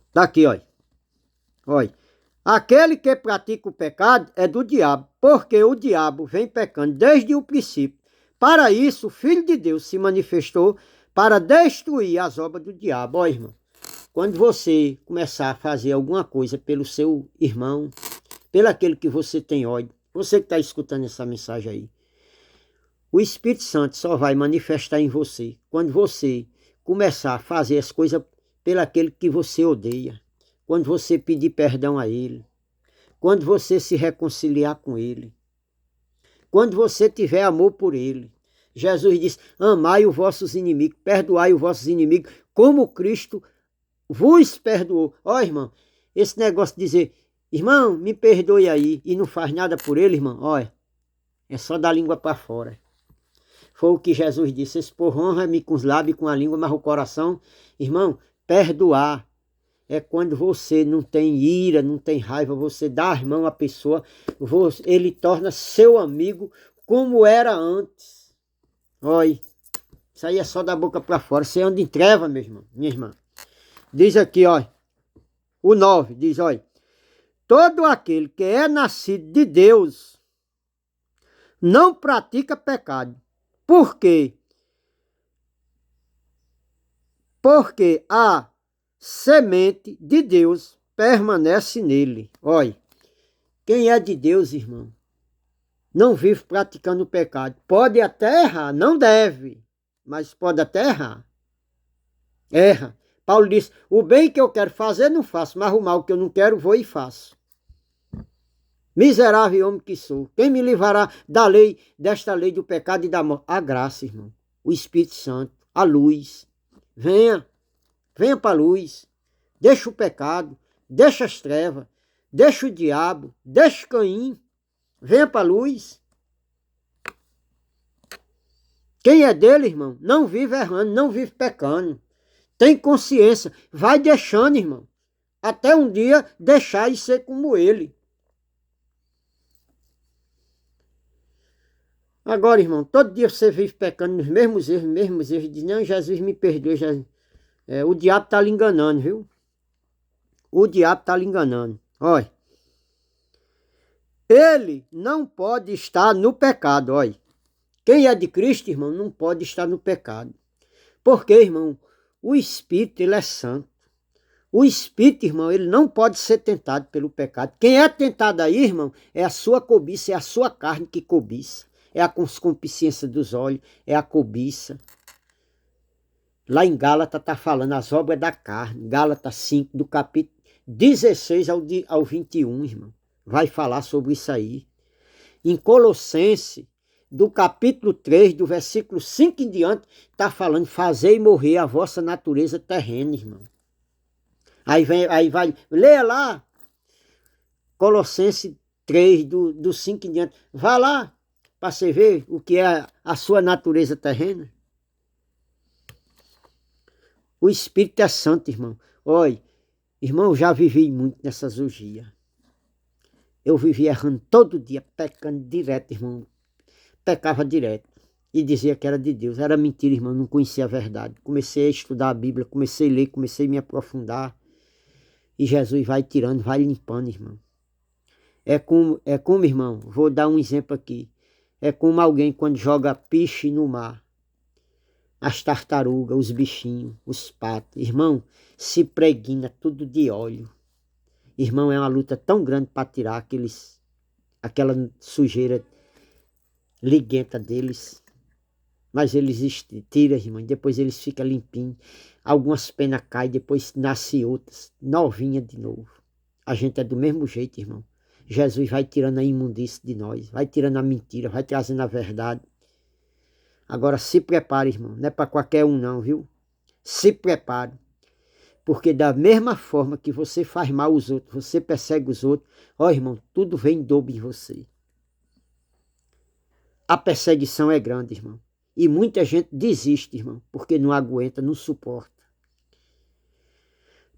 Está aqui, olha. Olha. Aquele que pratica o pecado é do diabo, porque o diabo vem pecando desde o princípio. Para isso, o Filho de Deus se manifestou para destruir as obras do diabo. Olha, irmão, quando você começar a fazer alguma coisa pelo seu irmão, pelo aquele que você tem ódio, você que está escutando essa mensagem aí, o Espírito Santo só vai manifestar em você quando você começar a fazer as coisas pelo aquele que você odeia, quando você pedir perdão a ele, quando você se reconciliar com ele, quando você tiver amor por ele. Jesus diz, amai os vossos inimigos, perdoai os vossos inimigos, como Cristo vos perdoou. Ó, irmão, esse negócio de dizer, irmão, me perdoe aí, e não faz nada por ele, irmão, olha, é só dar a língua para fora. Foi o que Jesus disse, esse povo honra-me com os lábios e com a língua, mas o coração, irmão, perdoar é quando você não tem ira, não tem raiva, você dá as mãos à pessoa, ele torna seu amigo como era antes. Olha, isso aí é só da boca para fora, você anda em treva, meu irmão, minha irmã. Diz aqui, olha, o 9, diz, olha, todo aquele que é nascido de Deus não pratica pecado. Por quê? Porque a semente de Deus permanece nele. Olha, quem é de Deus, irmão, não vive praticando pecado. Pode até errar, não deve, mas pode até errar. Erra. Paulo disse, o bem que eu quero fazer não faço, mas o mal que eu não quero vou e faço. Miserável homem que sou. Quem me livrará da lei, desta lei do pecado e da morte? A graça, irmão. O Espírito Santo, a luz. Venha para a luz. Deixa o pecado, deixa as trevas, deixa o diabo, deixa Caim. Venha para a luz. Quem é dele, irmão, não vive errando, não vive pecando. Tem consciência. Vai deixando, irmão. Até um dia deixar e ser como ele. Agora, irmão, todo dia você vive pecando nos mesmos erros. Diz, não, Jesus me perdoe. Jesus. O diabo está lhe enganando, viu? O diabo está lhe enganando. Olha. Ele não pode estar no pecado, olha. Quem é de Cristo, irmão, não pode estar no pecado. Porque, irmão, o Espírito, ele é santo. O Espírito, irmão, ele não pode ser tentado pelo pecado. Quem é tentado aí, irmão, é a sua cobiça, é a sua carne que cobiça. É a concupiscência dos olhos, é a cobiça. Lá em Gálatas está falando as obras da carne. Gálatas 5, do capítulo 16 ao 21, irmão. Vai falar sobre isso aí. Em Colossenses, do capítulo 3, do versículo 5 em diante, está falando, fazei morrer a vossa natureza terrena, irmão. Aí vai, leia lá, Colossenses 3, do 5 em diante. Vá lá, para você ver o que é a sua natureza terrena. O Espírito é santo, irmão. Olha, irmão, eu já vivi muito nessas orgias. Eu vivia errando todo dia, pecando direto, irmão. Pecava direto. E dizia que era de Deus. Era mentira, irmão. Não conhecia a verdade. Comecei a estudar a Bíblia, comecei a ler, comecei a me aprofundar. E Jesus vai tirando, vai limpando, irmão. É como, irmão, vou dar um exemplo aqui. É como alguém quando joga peixe no mar. As tartarugas, os bichinhos, os patos. Irmão, se pregna tudo de óleo. Irmão, é uma luta tão grande para tirar aquela sujeira liguenta deles. Mas eles tiram, irmão, e depois eles ficam limpinhos. Algumas penas caem, depois nascem outras, novinha de novo. A gente é do mesmo jeito, irmão. Jesus vai tirando a imundície de nós, vai tirando a mentira, vai trazendo a verdade. Agora se prepare, irmão, não é para qualquer um não, viu? Se prepare. Porque da mesma forma que você faz mal aos outros, você persegue os outros, ó irmão, tudo vem em dobro em você. A perseguição é grande, irmão. E muita gente desiste, irmão, porque não aguenta, não suporta.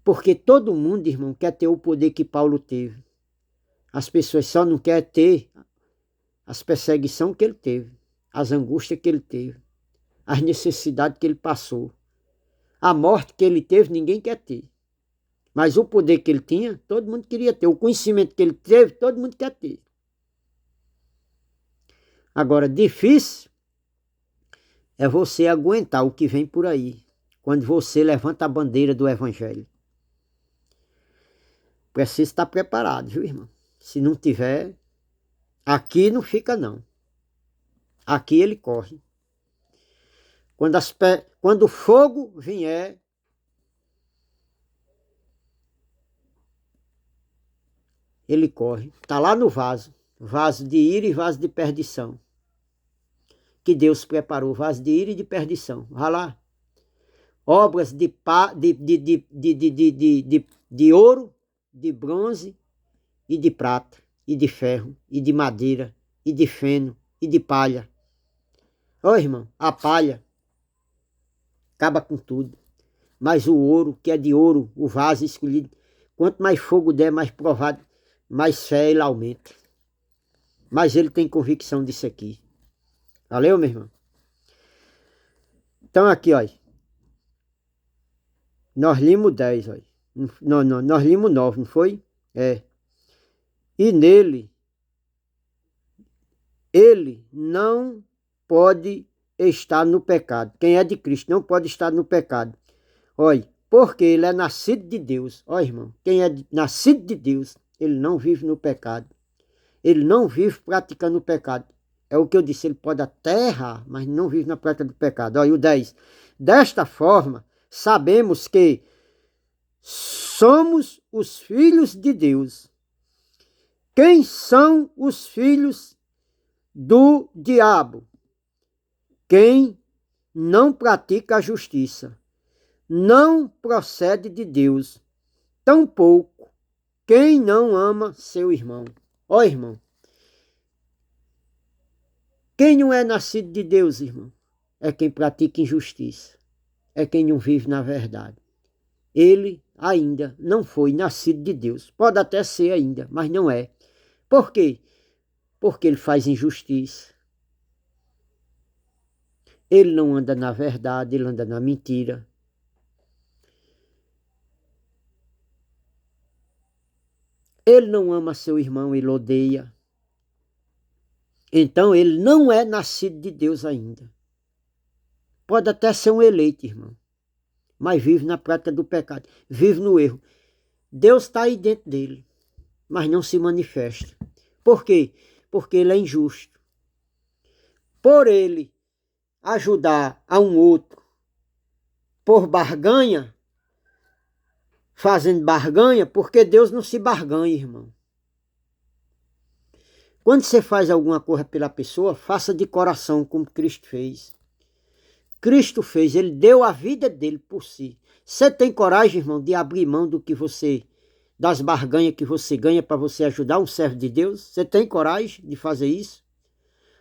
Porque todo mundo, irmão, quer ter o poder que Paulo teve. As pessoas só não querem ter as perseguições que ele teve, as angústias que ele teve, as necessidades que ele passou. A morte que ele teve, ninguém quer ter. Mas o poder que ele tinha, todo mundo queria ter. O conhecimento que ele teve, todo mundo quer ter. Agora, difícil é você aguentar o que vem por aí, quando você levanta a bandeira do Evangelho. Precisa estar preparado, viu, irmão? Se não tiver, aqui não fica, não. Aqui ele corre. Quando o fogo vier, ele corre. Está lá no vaso. Vaso de ira e vaso de perdição. Que Deus preparou, vaso de ira e de perdição. Vá lá. Obras de ouro, de bronze e de prata, e de ferro, e de madeira, e de feno, e de palha. Ó, irmão, a palha acaba com tudo. Mas o ouro, que é de ouro, o vaso escolhido, quanto mais fogo der, mais provado, mais fé ele aumenta. Mas ele tem convicção disso aqui. Valeu, meu irmão? Então aqui, ó. Nós limos 10, ó. Não, nós limos 9, não foi? É. E nele, ele não pode estar no pecado. Quem é de Cristo não pode estar no pecado. Olha, porque ele é nascido de Deus. Olha, irmão, quem é nascido de Deus, ele não vive no pecado. Ele não vive praticando o pecado. É o que eu disse, ele pode até errar, mas não vive na prática do pecado. Olha, o 10. Desta forma, sabemos que somos os filhos de Deus. Quem são os filhos do diabo? Quem não pratica a justiça, não procede de Deus, tampouco quem não ama seu irmão. Ó, irmão, quem não é nascido de Deus, irmão, é quem pratica injustiça, é quem não vive na verdade. Ele ainda não foi nascido de Deus. Pode até ser ainda, mas não é. Por quê? Porque ele faz injustiça. Ele não anda na verdade, ele anda na mentira. Ele não ama seu irmão, ele odeia. Então ele não é nascido de Deus ainda. Pode até ser um eleito, irmão, mas vive na prática do pecado, vive no erro. Deus está aí dentro dele, mas não se manifesta. Por quê? Porque ele é injusto. Por ele ajudar a um outro por barganha, fazendo barganha, porque Deus não se barganha, irmão. Quando você faz alguma coisa pela pessoa, faça de coração, como Cristo fez. Cristo fez, ele deu a vida dele por si. Você tem coragem, irmão, de abrir mão do que você, das barganhas que você ganha para você ajudar um servo de Deus? Você tem coragem de fazer isso?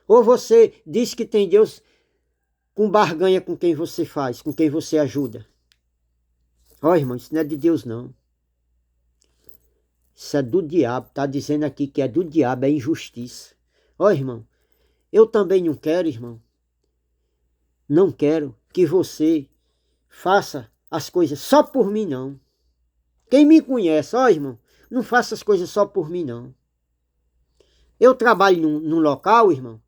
Ou você diz que tem Deus com barganha com quem você faz, com quem você ajuda? Ó, irmão, isso não é de Deus, não. Isso é do diabo. Está dizendo aqui que é do diabo, é injustiça. Ó, irmão, eu também não quero, irmão. Não quero que você faça as coisas só por mim, não. Quem me conhece, ó, irmão, não faça as coisas só por mim, não. Eu trabalho num local, irmão.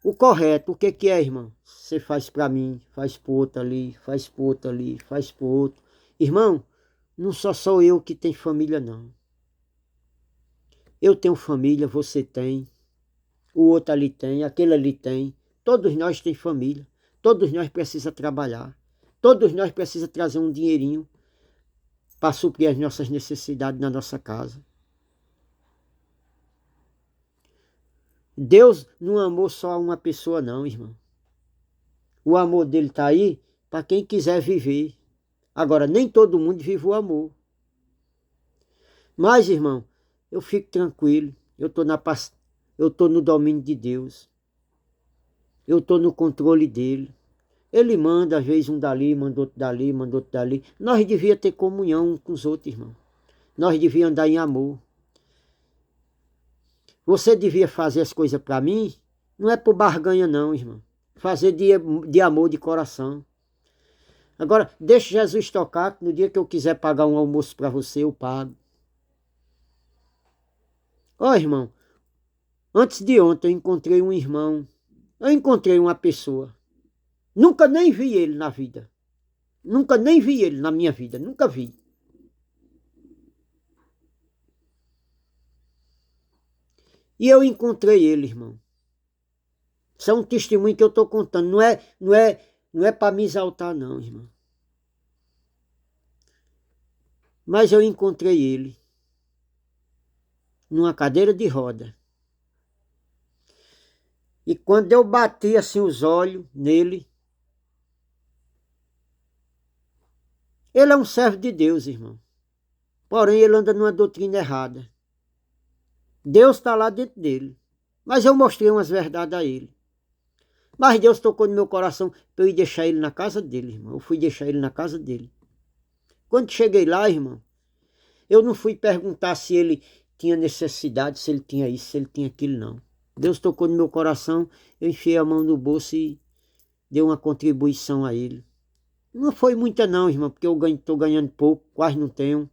O correto, o que que é, irmão? Você faz para mim, faz pro outro ali, faz pro outro ali, faz pro outro. Irmão, não sou eu que tenho família, não. Eu tenho família, você tem. O outro ali tem, aquele ali tem. Todos nós temos família. Todos nós precisamos trabalhar. Todos nós precisamos trazer um dinheirinho para suprir as nossas necessidades na nossa casa. Deus não amou só uma pessoa, não, irmão. O amor dele está aí para quem quiser viver. Agora, nem todo mundo vive o amor. Mas, irmão, eu fico tranquilo. Eu estou no domínio de Deus. Eu estou no controle dele. Ele manda, às vezes, um dali, manda outro dali, manda outro dali. Nós devíamos ter comunhão uns com os outros, irmão. Nós devíamos andar em amor. Você devia fazer as coisas para mim, não é por barganha, não, irmão. Fazer de amor, de coração. Agora, deixa Jesus tocar, que no dia que eu quiser pagar um almoço para você, eu pago. Ó, irmão, antes de ontem eu encontrei um irmão. Eu encontrei uma pessoa. Nunca nem vi ele na vida. Nunca nem vi ele na minha vida. Nunca vi. E eu encontrei ele, irmão. Isso é um testemunho que eu estou contando. Não é para me exaltar, não, irmão. Mas eu encontrei ele numa cadeira de roda. E quando eu bati assim os olhos nele, ele é um servo de Deus, irmão. Porém, ele anda numa doutrina errada. Deus está lá dentro dele. Mas eu mostrei umas verdades a ele. Mas Deus tocou no meu coração para eu ir deixar ele na casa dele, irmão. Eu fui deixar ele na casa dele. Quando cheguei lá, irmão, eu não fui perguntar se ele tinha necessidade, se ele tinha isso, se ele tinha aquilo, não. Deus tocou no meu coração, eu enfiei a mão no bolso e dei uma contribuição a ele. Não foi muita não, irmão, porque eu estou ganhando pouco, quase não tenho.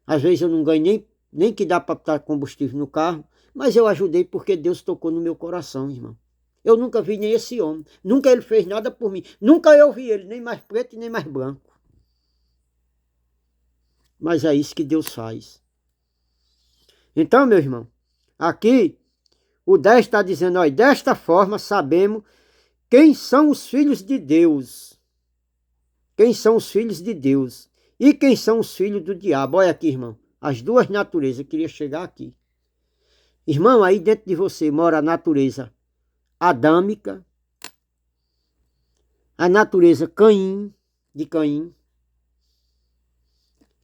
Às vezes eu não ganho nem que dá para botar combustível no carro, mas eu ajudei porque Deus tocou no meu coração, irmão. Eu nunca vi nem esse homem, nunca ele fez nada por mim, nunca eu vi ele, nem mais preto nem mais branco. Mas é isso que Deus faz. Então, meu irmão, aqui o 10 está dizendo, olha, desta forma sabemos quem são os filhos de Deus. Quem são os filhos de Deus e quem são os filhos do diabo. Olha aqui, irmão, as duas naturezas, eu queria chegar aqui. Irmão, aí dentro de você mora a natureza adâmica, a natureza de Caim,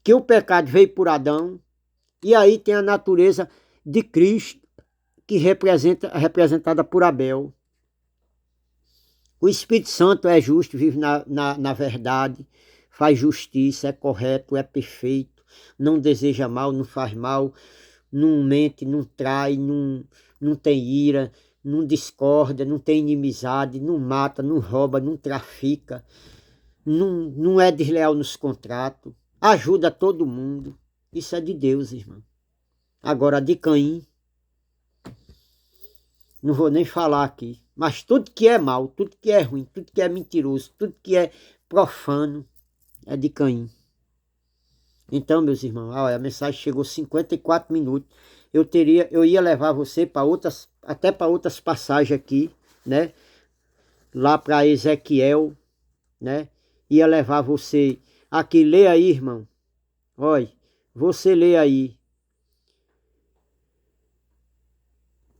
que o pecado veio por Adão, e aí tem a natureza de Cristo, que representada por Abel. O Espírito Santo é justo, vive na verdade, faz justiça, é correto, é perfeito, não deseja mal, não faz mal, não mente, não trai, não tem ira, não discorda, não tem inimizade, não mata, não rouba, não trafica, não é desleal nos contratos, ajuda todo mundo. Isso é de Deus, irmão. Agora, de Caim, não vou nem falar aqui, mas tudo que é mal, tudo que é ruim, tudo que é mentiroso, tudo que é profano, é de Caim. Então, meus irmãos, olha, a mensagem chegou 54 minutos. Eu ia levar você para outras, até para outras passagens aqui, né? Lá para Ezequiel, né? ia levar você. Aqui, lê aí, irmão. Olha, você lê aí.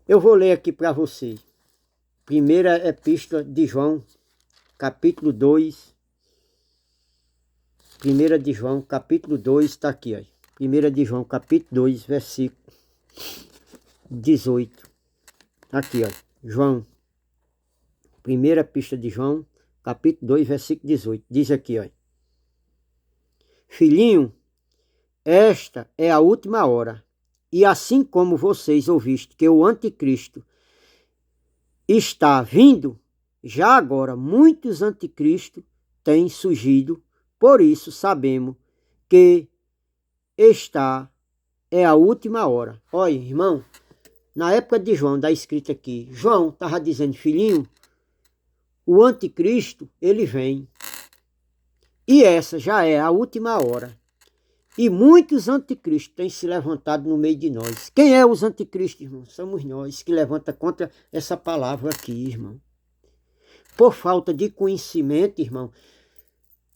Eu vou ler aqui para você. Primeira Epístola de João, capítulo 2. Primeira de João, capítulo 2, está aqui, ó. Primeira de João, capítulo 2, versículo 18. Aqui, ó. João. Primeira Epístola de João, capítulo 2, versículo 18. Diz aqui, ó. Filhinho, esta é a última hora. E assim como vocês ouvistes que o anticristo está vindo, já agora muitos anticristos têm surgido. Por isso sabemos que esta é a última hora. Olha, irmão, na época de João, da escrita aqui, João estava dizendo, filhinho, o anticristo, ele vem. E essa já é a última hora. E muitos anticristos têm se levantado no meio de nós. Quem é os anticristos, irmão? Somos nós que levanta contra essa palavra aqui, irmão. Por falta de conhecimento, irmão,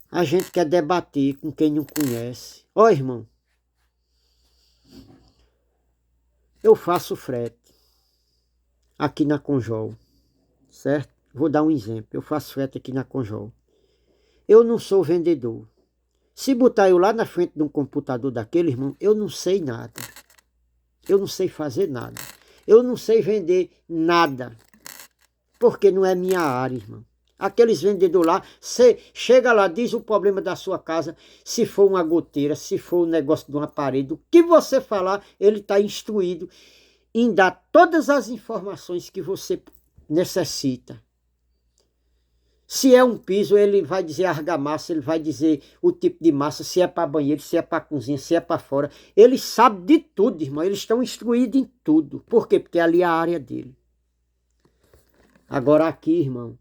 a gente quer debater com quem não conhece. Ó, irmão, eu faço frete aqui na Conjol, certo? Vou dar um exemplo. Eu faço frete aqui na Conjol. Eu não sou vendedor. Se botar eu lá na frente de um computador daquele, irmão, eu não sei nada. Eu não sei fazer nada. Eu não sei vender nada. Porque não é minha área, irmão. Aqueles vendedores lá, você chega lá, diz o problema da sua casa, se for uma goteira, se for um negócio de uma parede, o que você falar, ele está instruído em dar todas as informações que você necessita. Se é um piso, ele vai dizer argamassa, ele vai dizer o tipo de massa, se é para banheiro, se é para cozinha, se é para fora. Ele sabe de tudo, irmão. Eles estão instruídos em tudo. Por quê? Porque ali é a área dele. Agora aqui, irmão.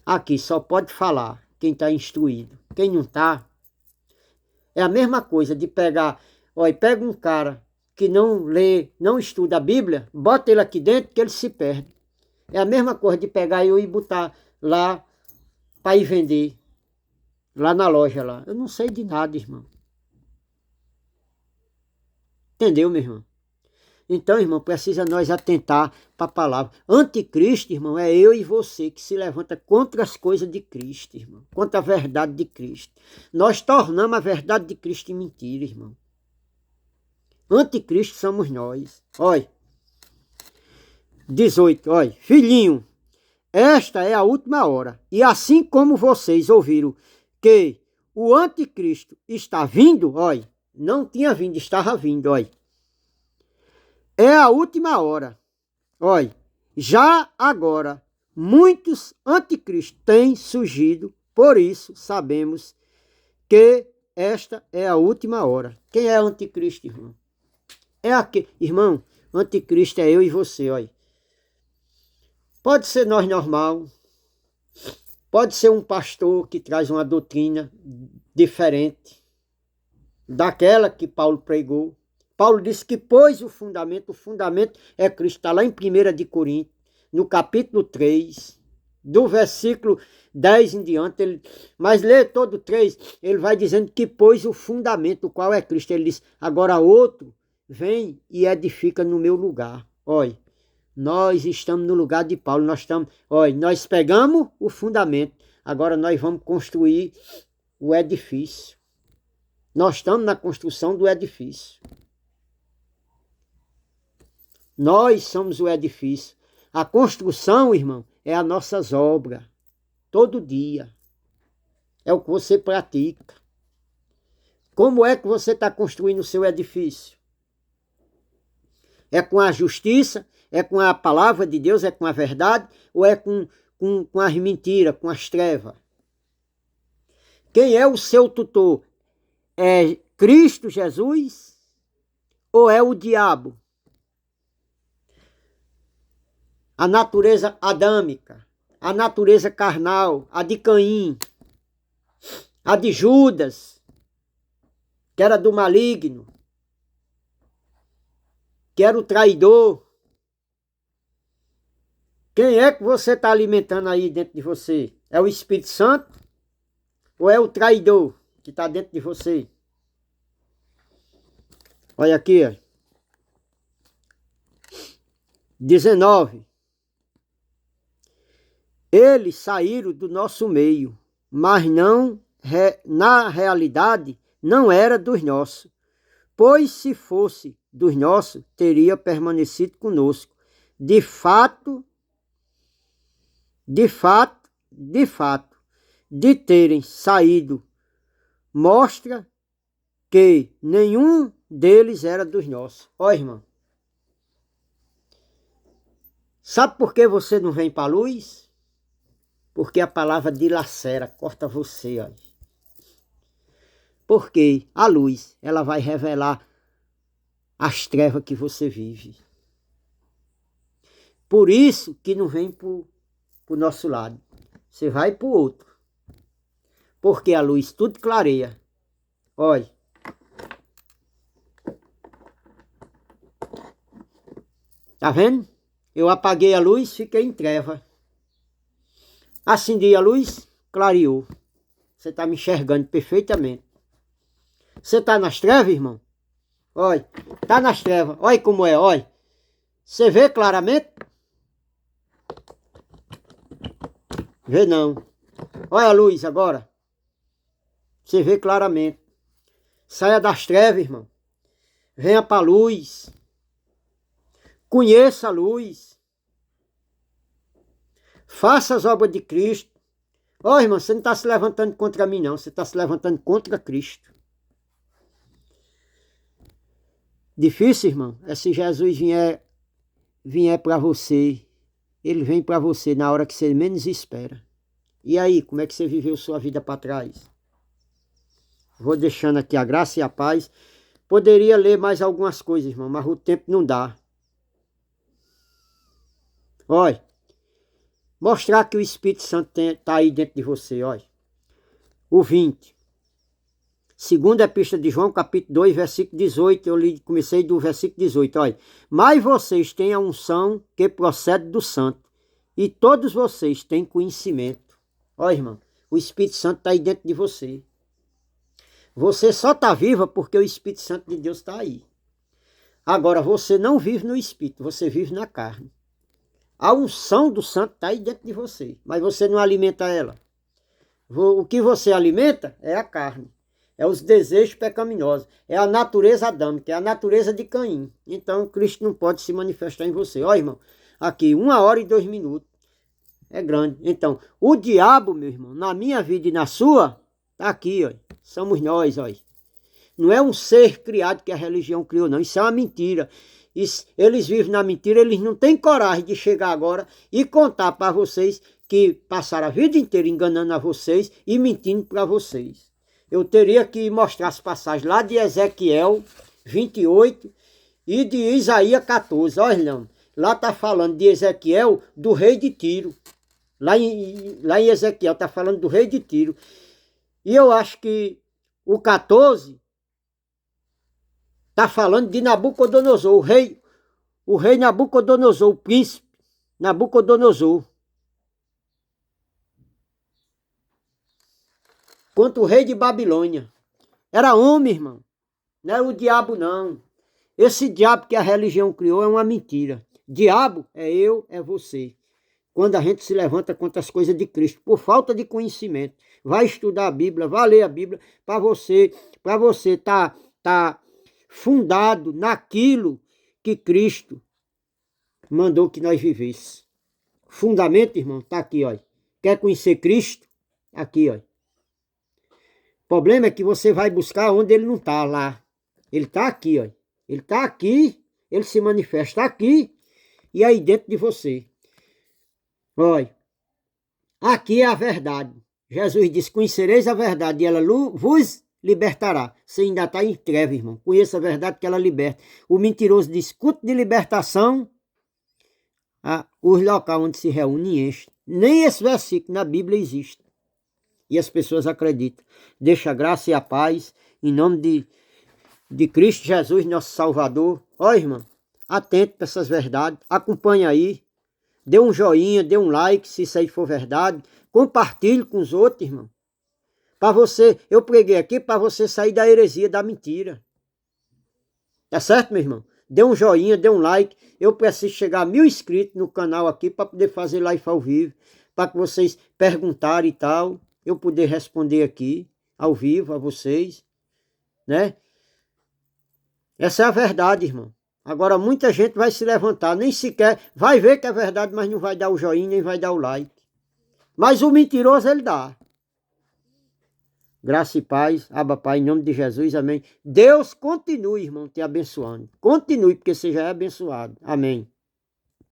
Aqui só pode falar quem está instruído. Quem não está, é a mesma coisa de pegar... Olha, pega um cara que não lê, não estuda a Bíblia, bota ele aqui dentro que ele se perde. É a mesma coisa de pegar eu e botar lá para ir vender. Lá na loja lá. Eu não sei de nada, irmão. Entendeu, meu irmão? Então, irmão, precisa nós atentar para a palavra. Anticristo, irmão, é eu e você que se levanta contra as coisas de Cristo, irmão. Contra a verdade de Cristo. Nós tornamos a verdade de Cristo em mentira, irmão. Anticristo somos nós. Olha. 18, olha. Filhinho, esta é a última hora. E assim como vocês ouviram que o anticristo está vindo, olha. Não tinha vindo, estava vindo, olha. É a última hora. Olha, já agora, muitos anticristos têm surgido, por isso sabemos que esta é a última hora. Quem é anticristo, irmão? É aquele, irmão, anticristo é eu e você, olha. Pode ser nós normal, pode ser um pastor que traz uma doutrina diferente daquela que Paulo pregou. Paulo disse que pôs o fundamento é Cristo. Está lá em 1 de Coríntios, no capítulo 3, do versículo 10 em diante. Mas lê todo 3, ele vai dizendo que pôs o fundamento, o qual é Cristo. Ele diz, agora outro vem e edifica no meu lugar. Olha, nós estamos no lugar de Paulo, nós pegamos o fundamento, agora nós vamos construir o edifício. Nós estamos na construção do edifício. Nós somos o edifício. A construção, irmão, é as nossas obras. Todo dia. É o que você pratica. Como é que você está construindo o seu edifício? É com a justiça? É com a palavra de Deus? É com a verdade? Ou é com as mentiras, com as trevas? Quem é o seu tutor? É Cristo Jesus? Ou é o diabo? A natureza adâmica, a natureza carnal, a de Caim, a de Judas, que era do maligno, que era o traidor. Quem é que você está alimentando aí dentro de você? É o Espírito Santo ou é o traidor que está dentro de você? Olha aqui, ó. 19. Eles saíram do nosso meio, mas não, na realidade, não era dos nossos. Pois se fosse dos nossos, teria permanecido conosco. De fato, de terem saído, mostra que nenhum deles era dos nossos. Ó, irmão, sabe por que você não vem para a luz? Porque a palavra dilacera, corta você, ó. Porque a luz, ela vai revelar as trevas que você vive. Por isso que não vem para o nosso lado. Você vai para o outro. Porque a luz tudo clareia. Olha. Tá vendo? Eu apaguei a luz, fiquei em treva. Acendi a luz, clareou. Você está me enxergando perfeitamente. Você está nas trevas, irmão? Olha, está nas trevas. Olha como é, olha. Você vê claramente? Vê não. Olha a luz agora. Você vê claramente. Saia das trevas, irmão. Venha para a luz. Conheça a luz. Faça as obras de Cristo. Ó, irmão, você não está se levantando contra mim, não. Você está se levantando contra Cristo. Difícil, irmão, é se Jesus vier para você. Ele vem para você na hora que você menos espera. E aí, como é que você viveu sua vida para trás? Vou deixando aqui a graça e a paz. Poderia ler mais algumas coisas, irmão, mas o tempo não dá. Olha, mostrar que o Espírito Santo está aí dentro de você, olha. O 20. Segunda Epístola de João, capítulo 2, versículo 18. Eu comecei do versículo 18, olha. Mas vocês têm a unção que procede do Santo. E todos vocês têm conhecimento. Olha, irmão, o Espírito Santo está aí dentro de você. Você só está viva porque o Espírito Santo de Deus está aí. Agora, você não vive no Espírito, você vive na carne. A unção do Santo está aí dentro de você, mas você não alimenta ela. O que você alimenta é a carne. É os desejos pecaminosos. É a natureza adâmica, é a natureza de Caim. Então, Cristo não pode se manifestar em você. Ó, irmão, aqui, 1 hora e 2 minutos. É grande. Então, o diabo, meu irmão, na minha vida e na sua, tá aqui, ó. Somos nós, ó. Não é um ser criado que a religião criou, não. Isso é uma mentira. Eles vivem na mentira, eles não têm coragem de chegar agora e contar para vocês que passaram a vida inteira enganando a vocês e mentindo para vocês. Eu teria que mostrar as passagens lá de Ezequiel 28 e de Isaías 14. Olha, não. Lá está falando de Ezequiel do rei de Tiro. Lá em Ezequiel está falando do rei de Tiro. E eu acho que o 14 está falando de Nabucodonosor, o rei Nabucodonosor, o príncipe Nabucodonosor. Contra o rei de Babilônia. Era homem, irmão. Não era o diabo, não. Esse diabo que a religião criou é uma mentira. Diabo é eu, é você. Quando a gente se levanta contra as coisas de Cristo, por falta de conhecimento. Vai estudar a Bíblia, vai ler a Bíblia, para você tá fundado naquilo que Cristo mandou que nós vivêssemos. Fundamento, irmão, tá aqui, ó. Quer conhecer Cristo? Aqui, ó. O problema é que você vai buscar onde ele não está lá. Ele está aqui, ó. Ele está aqui, ele se manifesta aqui e aí dentro de você. Olha, aqui é a verdade. Jesus disse, conhecereis a verdade e ela vos libertará. Você ainda está em treva, irmão. Conheça a verdade que ela liberta. O mentiroso diz, culto de libertação, os locais onde se reúne enche. Nem esse versículo na Bíblia existe. E as pessoas acreditam. Deixa a graça e a paz em nome de Cristo Jesus, nosso Salvador. Ó, irmão, atento para essas verdades. Acompanha aí. Dê um joinha, dê um like, se isso aí for verdade. Compartilhe com os outros, irmão. Para você, eu preguei aqui para você sair da heresia, da mentira. Tá certo, meu irmão? Dê um joinha, dê um like. Eu preciso chegar a 1000 inscritos no canal aqui para poder fazer live ao vivo. Para que vocês perguntarem e tal. Eu poder responder aqui, ao vivo, a vocês. Né? Essa é a verdade, irmão. Agora muita gente vai se levantar, nem sequer vai ver que é verdade, mas não vai dar o joinha, nem vai dar o like. Mas o mentiroso ele dá. Graça e paz, Abba Pai, em nome de Jesus, amém. Deus continue, irmão, te abençoando. Continue, porque você já é abençoado. Amém.